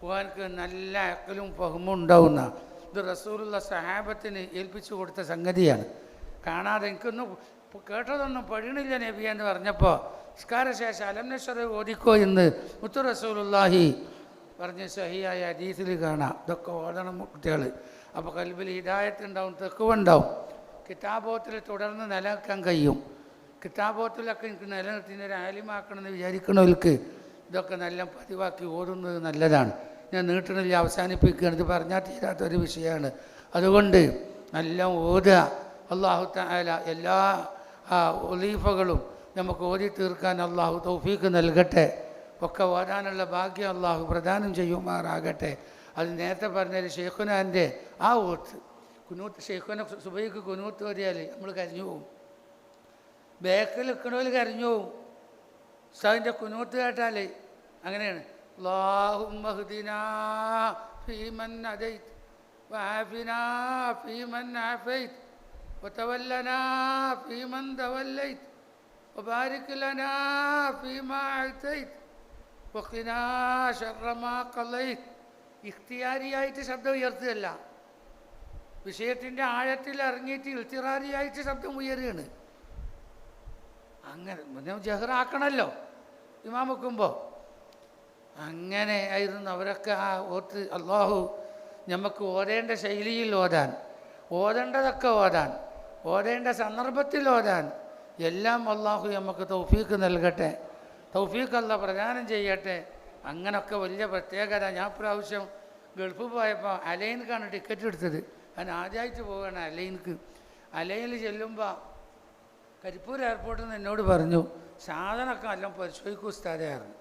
ഓനക്ക് നല്ല അക്കലും ഫഹ്മും ഉണ്ടാവുന്ന. ഇത് റസൂലുള്ള സഹാബത്തിന് ഏൽപ്പിച്ചു കൊടുത്ത സംഗതിയാണ്. കാണാതെ എനിക്കൊന്നും കേട്ടതൊന്നും പഴിയണില്ല നബി എന്ന് പറഞ്ഞപ്പോൾ നിസ്കാരശേഷം അലം നശ്റഹ് ഓതിക്കോ എന്ന് മുത്തു റസൂലുള്ളാഹി പറഞ്ഞ് സഹിയായ ഹദീസിൽ കാണാം. ഇതൊക്കെ ഓതണം കുട്ടികൾ. അപ്പോൾ കൽബിൽ ഹിദായത്ത് ഉണ്ടാവും, തെക്കുവുണ്ടാവും. കിതാബോത്തിൽ തുടർന്ന് നിലനിൽക്കാൻ കഴിയും. കിതാബോത്തിലൊക്കെ എനിക്ക് നിലനിർത്തിൻ്റെ ഒരു ആലിമാക്കണമെന്ന് വിചാരിക്കണവർക്ക് ഇതൊക്കെ നല്ല പതിവാക്കി ഓതുന്നത് നല്ലതാണ്. ഞാൻ നീട്ടണില്ല, അവസാനിപ്പിക്കുകയാണ്. ഇത് പറഞ്ഞാൽ തീരാത്തൊരു വിഷയമാണ്. അതുകൊണ്ട് നല്ല ഓതുക. അല്ലാഹു തആല എല്ലാ ഒലീഫകളും നമുക്ക് ഓതി തീർക്കാൻ അല്ലാഹു തൗഫീഖ് നൽകട്ടെ. ഒക്കെ ഓതാനുള്ള ഭാഗ്യം അല്ലാഹു പ്രദാനം ചെയ്യുമാറാകട്ടെ. അത് നേരത്തെ പറഞ്ഞാൽ ഷെയ്ഖുനാൻ്റെ ആ ഓത്ത് കുനൂത്ത്, ഷെയ്ഖുന സുബൈക്ക് കുനൂത്ത് ഓതിയാൽ നമ്മൾ കരഞ്ഞു പോകും. ബേക്കിൽ നിൽക്കണവർ കരഞ്ഞു പോവും. ഉസ്താദിൻ്റെ കുനൂത്ത് കേട്ടാൽ അങ്ങനെയാണ്. അല്ലാഹുമ്മ ഹ്ദിനാ ഫീമൻ ഹദൈത് വആഫിനാ ഫീമൻ ആഫൈത് വതവല്ലനാ ഫീമൻ തവല്ലൈത് വബാരിക് ലനാ ഫീമാ അഅതൈത് വഖിനാ ശർറ മാ ഖളൈത്. ഇഖ്തിയാരിയായിട്ട് ശബ്ദം ഉയർത്തുകയല്ല, വിഷയത്തിൻ്റെ ആഴത്തിൽ ഇറങ്ങിയിട്ട് ഇൽത്തിറാരിയായിട്ട് ശബ്ദം ഉയരുകയാണ്. അങ്ങനെ ജഹറാക്കണമല്ലോ ഇമാം വെക്കുമ്പോൾ. അങ്ങനെ ആയിരുന്നു അവരൊക്കെ ആ ഓത്ത്. അല്ലാഹു നമുക്ക് ഓതേണ്ട ശൈലിയിൽ ഓതാൻ, ഓതേണ്ടതൊക്കെ ഓതാൻ, ഓതേണ്ട സന്ദർഭത്തിൽ ഓതാൻ എല്ലാം അല്ലാഹു നമുക്ക് തൗഫീഖ് നൽകട്ടെ. തൗഫീഖ് അല്ലാഹു പ്രദാനം ചെയ്യട്ടെ. അങ്ങനൊക്കെ വലിയ പ്രത്യേകത. ഞാൻ പ്രാവശ്യം ഗൾഫ് പോയപ്പോൾ അലൈൻക്കാണ് ടിക്കറ്റ് എടുത്തത്. ഞാൻ ആദ്യമായിട്ട് പോവുകയാണ് അലൈൻക്ക്. അലൈനിൽ ചെല്ലുമ്പോൾ കരിപ്പൂർ എയർപോർട്ടിൽ നിന്ന് എന്നോട് പറഞ്ഞു, സാധനമൊക്കെ എല്ലാം പരിശോധിക്കും ഉസ്താദായിരുന്നു.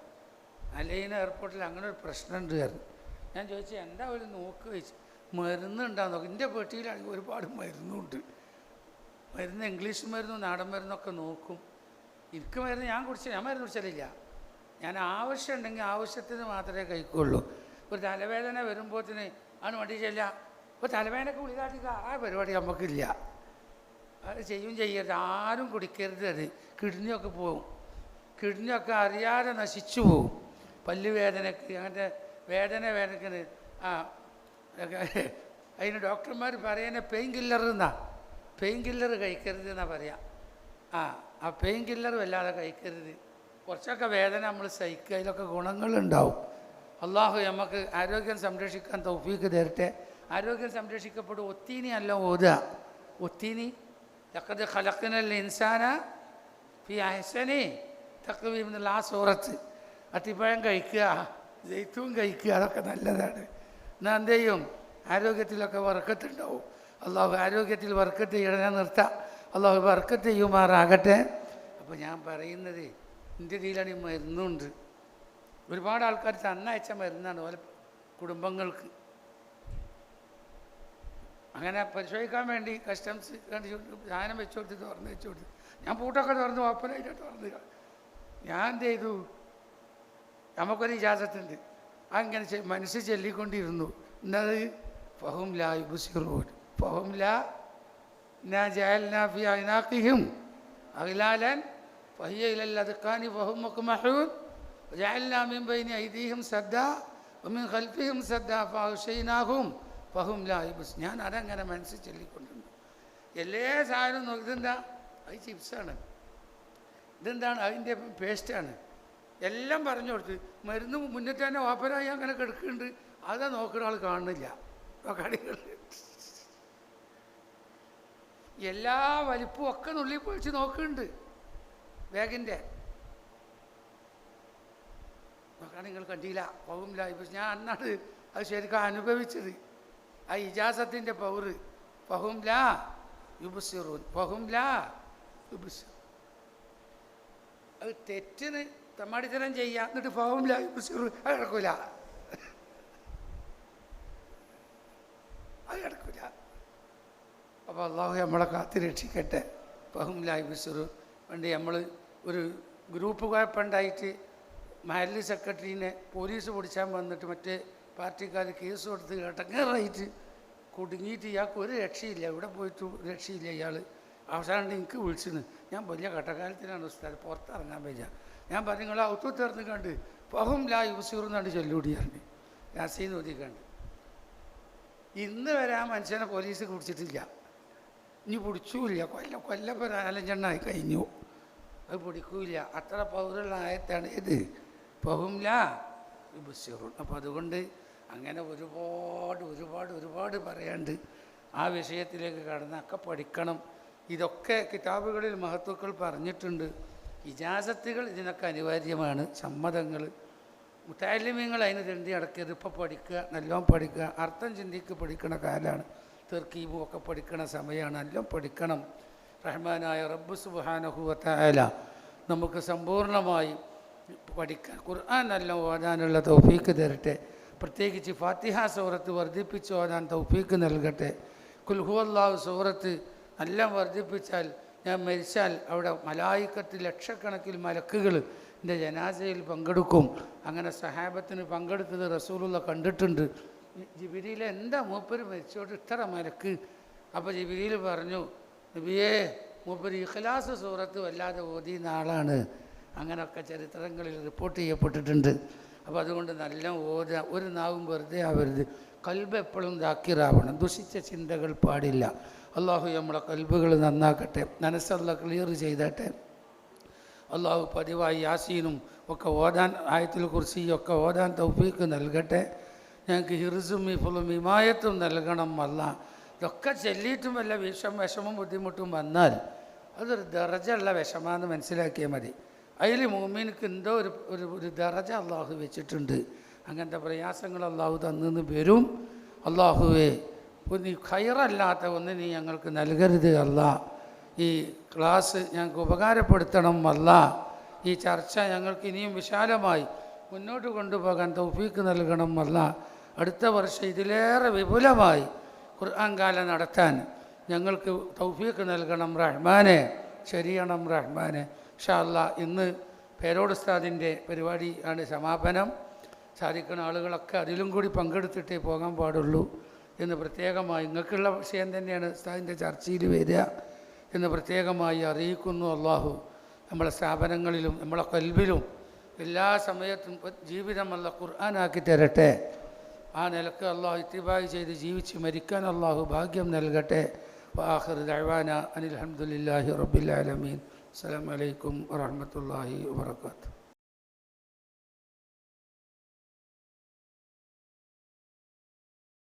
അലൈൻ എയർപോർട്ടിൽ അങ്ങനെ ഒരു പ്രശ്നമുണ്ട് കാരണം. ഞാൻ ചോദിച്ചു എന്താ ഒരു നോക്ക് വെച്ച്, മരുന്നുണ്ടാകും നോക്കും. എൻ്റെ പെട്ടിയിലാണെങ്കിൽ ഒരുപാട് മരുന്നുണ്ട്. മരുന്ന് ഇംഗ്ലീഷ് മരുന്നും നാടൻ മരുന്നൊക്കെ നോക്കും. എനിക്ക് മരുന്ന് ഞാൻ മരുന്ന് കുടിച്ചില്ല. ഞാൻ ആവശ്യമുണ്ടെങ്കിൽ ആവശ്യത്തിന് മാത്രമേ കഴിക്കുള്ളൂ. ഒരു തലവേദന വരുമ്പോഴത്തിന് ആണ് വണ്ടി ചെല്ലുക. ഇപ്പോൾ തലവേദനക്ക് ഗുളികാട്ടിക്കുക ആ പരിപാടി നമുക്കില്ല. അത് ചെയ്യരുത്. ആരും കുടിക്കരുത്. അത് കിഡ്നിയൊക്കെ പോവും. കിഡ്നിയൊക്കെ അറിയാതെ നശിച്ചു പോവും. പല്ലുവേദനക്ക് അങ്ങനത്തെ വേദനക്ക് അതിന് ഡോക്ടർമാർ പറയുന്നത് പെയിൻ കില്ലർ എന്നാണ്. പെയിൻ കില്ലർ കഴിക്കരുത് എന്നാണ് പറയുക. ആ പെയിൻ കില്ലർ വല്ലാതെ കഴിക്കരുത്. കുറച്ചൊക്കെ വേദന നമ്മൾ സഹിക്കുക. അതിലൊക്കെ ഗുണങ്ങളുണ്ടാവും. അല്ലാഹു നമുക്ക് ആരോഗ്യം സംരക്ഷിക്കാൻ തൗഫീഖ് തരട്ടെ. ആരോഗ്യം സംരക്ഷിക്കപ്പെടും. ഒത്തീനി അല്ല ഓതുക. ഒത്തീനി ലഖദ് ഖലഖ്നൽ ഇൻസാന ഫീ അഹ്സനി തഖ്വീം എന്നുള്ള ആ സൂറത്ത്. അത്തിപ്പഴം കഴിക്കുക, ജൈത്തൂൻ കഴിക്കുക, അതൊക്കെ നല്ലതാണ്. എന്നാൽ എന്ത് ചെയ്യും? ആരോഗ്യത്തിലൊക്കെ ബർക്കത്തുണ്ടാവും. അല്ലാഹു ആരോഗ്യത്തിൽ ബർക്കത്ത് ചെയ്യണം. നിർത്താം. അല്ലാഹു ബർക്കത്ത് ചെയ്യുമാറാകട്ടെ. അപ്പോൾ ഞാൻ പറയുന്നത് എൻ്റെ കയ്യിലാണ് ഈ മരുന്നുണ്ട്. ഒരുപാട് ആൾക്കാർ തന്നയച്ച മരുന്നാണ് ഓരോ കുടുംബങ്ങൾക്ക്. അങ്ങനെ പരിശോധിക്കാൻ വേണ്ടി കസ്റ്റംസ് സാധനം വെച്ച് കൊടുത്ത് തുറന്ന് വെച്ച് കൊടുത്ത് ഞാൻ പൂട്ടൊക്കെ തുറന്ന് ഓപ്പണായിട്ട് തുറന്ന് ഞാൻ എന്ത് ചെയ്തു? നമുക്കൊരു ഇജാസത്തുണ്ട്. അങ്ങനെ മനസ്സ് ചൊല്ലിക്കൊണ്ടിരുന്നു. എന്നത് ഫഹും ലാ യുബ്സിറൂൻ ഫഹും ലാ ജഅൽനാ ഫീ അഅ്നാഖിഹിം അഗ്ലാലൻ ഫഹിയ ഇലൽ അദ്ഖാനി ഫഹും മുഖ്മഹൂൻ വജഅൽനാ മിൻ ബൈനി അയ്ദീഹിം സദ്ദാ വമിൻ ഖൽഫിഹിം സദ്ദാ ഫഅഗ്ശൈനാഹും ഫഹും ലാ യുബ്സിറൂൻ. ഞാൻ അതങ്ങനെ മനസ്സ് ചൊല്ലിക്കൊണ്ടിരുന്നു. എല്ലാ സാധനവും നോക്കി. ഇതെന്താ? അത് ചിപ്സാണ്. ഇതെന്താണ്? അതിൻ്റെ പേസ്റ്റാണ്. എല്ലാം പറഞ്ഞു കൊടുത്ത് മരുന്ന് മുന്നേ തന്നെ ഓപ്പനായി അങ്ങനെ കിടക്കുന്നുണ്ട്. അതാ നോക്കുന്ന ആൾ കാണുന്നില്ല. കടികൾ എല്ലാ വലിപ്പവും ഒക്കെ നുള്ളി പൊളിച്ച് നോക്കുന്നുണ്ട്. ബാഗിൻ്റെ നോക്കാൻ നിങ്ങൾ കണ്ടില്ല പഹുംല ഇപ്പം ഞാൻ അന്നാണ് അത് ശരിക്കും അനുഭവിച്ചത്. ആ ഇജാസത്തിൻ്റെ പൗറ് ഫഹുംല യുബ്സിറൂൻ ഫഹുംല യുബ്സിറൂൻ. അത് തെറ്റിന് തമ്മാടിത്തരം ചെയ്യാം, എന്നിട്ട് ഫഹുംല യുബ്സിറൂൻ അത് കിടക്കൂല, അത് കിടക്കൂല. അപ്പോൾ അള്ളാഹു നമ്മളെ കാത്ത് രക്ഷിക്കട്ടെ. ഫഹുംല യുബ്സിറൂൻ. പണ്ട് നമ്മൾ ഒരു ഗ്രൂപ്പ് കുഴപ്പമുണ്ടായിട്ട് മഹല്ല് സെക്രട്ടറീനെ പോലീസ് പിടിച്ചാൻ വന്നിട്ട് മറ്റേ പാർട്ടിക്കാർ കേസ് കൊടുത്ത് ഇടങ്ങേറായിട്ട് കുടുങ്ങിയിട്ട് ഇയാൾക്ക് ഒരു രക്ഷയില്ല, എവിടെ പോയിട്ട് രക്ഷയില്ല ഇയാൾ. അവസാനം എനിക്ക് വിളിച്ചിരുന്നു, ഞാൻ വലിയ കട്ടക്കാലത്തിനാണ് ഉസ്താദ്, പുറത്തിറങ്ങാൻ പറ്റുക. ഞാൻ പറഞ്ഞു നിങ്ങൾ ഔത്തു തീർന്ന് കണ്ട് ഫഹുംല യുബ്സിറൂന്നാണ് ചൊല്ലുകൂടിയാണ് യാസീൻ ഓതിക്കണ്ട്. ഇന്ന് വരെ ആ മനുഷ്യനെ പോലീസ് കുടിച്ചിട്ടില്ല, ഇനി പിടിച്ചില്ല, കൊല്ലപ്പോൾ 4-5 കഴിഞ്ഞു, അത് പിടിക്കൂല. അത്ര പൗരുള്ള ആയത്താണ് ഇത് ഫഹുംല യുബ്സിറൂൻ. അപ്പോൾ അതുകൊണ്ട് അങ്ങനെ ഒരുപാട് പറയാണ്ട് ആ വിഷയത്തിലേക്ക് കടന്നൊക്കെ പഠിക്കണം. ഇതൊക്കെ കിതാബുകളിൽ മഹത്തുക്കൾ പറഞ്ഞിട്ടുണ്ട്. ഇജാസത്തുകൾ ഇതിനൊക്കെ അനിവാര്യമാണ്, സമ്മതങ്ങൾ. മുത്തഅല്ലിമീങ്ങൾ അതിന് തെണ്ടി അടക്കരുത്. ഇപ്പോൾ പഠിക്കുക, നല്ലോണം പഠിക്കുക, അർത്ഥം ചിന്തിക്ക് പഠിക്കണ കാലമാണ്, തെർക്കീബും ഒക്കെ പഠിക്കണ സമയമാണ്, നല്ലോണം പഠിക്കണം. റഹ്മാനായ റബ്ബ് സുബ്ഹാനഹു വ തആല നമുക്ക് സമ്പൂർണ്ണമായി പഠിക്കാൻ ഖുർആൻ നല്ല ഓതാനുള്ള തൗഫീക്ക് തരട്ടെ. പ്രത്യേകിച്ച് ഫാത്തിഹ സൂറത്ത് വർദ്ധിപ്പിച്ച് ഓതാൻ തൗഫീക്ക് നൽകട്ടെ. ഖുൽ ഹുവല്ലാഹു സൂറത്ത് നല്ല വർദ്ധിപ്പിച്ചാൽ ഞാൻ മരിച്ചാൽ അവിടെ മലായിക്കത്ത് ലക്ഷക്കണക്കിൽ മലക്കുകൾ എൻ്റെ ജനാസയിൽ പങ്കെടുക്കും. അങ്ങനെ സഹാബത്തിന് പങ്കെടുത്തത് റസൂലുള്ള കണ്ടിട്ടുണ്ട്. ജിബ്രീൽ എന്താ മൂപ്പര് മരിച്ചോട്ട് ഇത്ര മലക്ക്? അപ്പോൾ ജിബ്രീൽ പറഞ്ഞു, നബിയേ മൂപ്പര് ഇഖ്ലാസ് സൂറത്ത് വല്ലാതെ ഓതിയ ആളാണ്. അങ്ങനെയൊക്കെ ചരിത്രങ്ങളിൽ റിപ്പോർട്ട് ചെയ്യപ്പെട്ടിട്ടുണ്ട്. അപ്പോൾ അതുകൊണ്ട് നല്ല ഓതുക, ഒരു നാവും വെറുതെ ആവരുത്. കൽബ് എപ്പോഴും ദാക്കിറാവണം, ദുഷിച്ച ചിന്തകൾ പാടില്ല. അള്ളാഹു നമ്മളെ കൽബുകൾ നന്നാക്കട്ടെ, മനസ്സല്ല ക്ലിയർ ചെയ്തട്ടെ. അള്ളാഹു പതിവായി യാസീനും ഒക്കെ ഓതാൻ, ആയത്തുൽ കുർസിയൊക്കെ ഓതാൻ തൗഫീക്ക് നൽകട്ടെ. ഞങ്ങൾക്ക് ഹിർസും ഇഫുലും ഹിമായത്തും നൽകണം. അല്ലാഹ് ഇതൊക്കെ ചൊല്ലിയിട്ടും വല്ല വിഷമവും ബുദ്ധിമുട്ടും വന്നാൽ അതൊരു ദറജയുള്ള വിഷമാണെന്ന് മനസ്സിലാക്കിയാൽ മതി. അതിൽ മുഅ്മിനക്ക് എന്തോ ഒരു ദറജ അള്ളാഹു വെച്ചിട്ടുണ്ട്. അങ്ങനത്തെ പ്രയാസങ്ങൾ അള്ളാഹു തന്നു വരും. അള്ളാഹുവേ നീ ഖൈറല്ലാത്ത ഒന്ന് നീ ഞങ്ങൾക്ക് നൽകരുത് അല്ലാ. ഈ ക്ലാസ് ഞങ്ങൾക്ക് ഉപകാരപ്പെടുത്തണം അല്ലാ. ഈ ചർച്ച ഞങ്ങൾക്ക് ഇനിയും വിശാലമായി മുന്നോട്ട് കൊണ്ടുപോകാൻ തൗഫീക്ക് നൽകണം അല്ലാ. അടുത്ത വർഷം ഇതിലേറെ വിപുലമായി ഖുർആൻ കാലം നടത്താൻ ഞങ്ങൾക്ക് തൗഫീക്ക് നൽകണം റഹ്മാനെ, ശരിയണം റഹ്മാനെ. ഇൻഷാ അല്ലാ ഇന്ന് പേരോട് ഉസ്താദിൻ്റെ പരിപാടി ആണ് സമാപനം. സാധിക്കുന്ന ആളുകളൊക്കെ അതിലും കൂടി പങ്കെടുത്തിട്ടേ പോകാൻ പാടുള്ളൂ എന്ന് പ്രത്യേകമായി, നിങ്ങൾക്കുള്ള വിഷയം തന്നെയാണ് ഉസ്താദിൻ്റെ ചർച്ചയിൽ വരിക എന്ന് പ്രത്യേകമായി അറിയിക്കുന്നു. അള്ളാഹു നമ്മളെ സ്ഥാപനങ്ങളിലും നമ്മളെ കൽബിലും എല്ലാ സമയത്തും ജീവിതം അല്ല ഖുർആനാക്കി തരട്ടെ. ആ നിലക്ക് അള്ളാഹു ഇത്തിബായി ചെയ്ത് ജീവിച്ച് മരിക്കാൻ അള്ളാഹു ഭാഗ്യം നൽകട്ടെ. വആഖിറു ദഅ്വാന അനിൽ ഹംദുലില്ലാഹി റബ്ബിൽ ആലമീൻ. അസ്സലാമു അലൈക്കും വറഹ്മത്തുള്ളാഹി വബറകാതുഹു.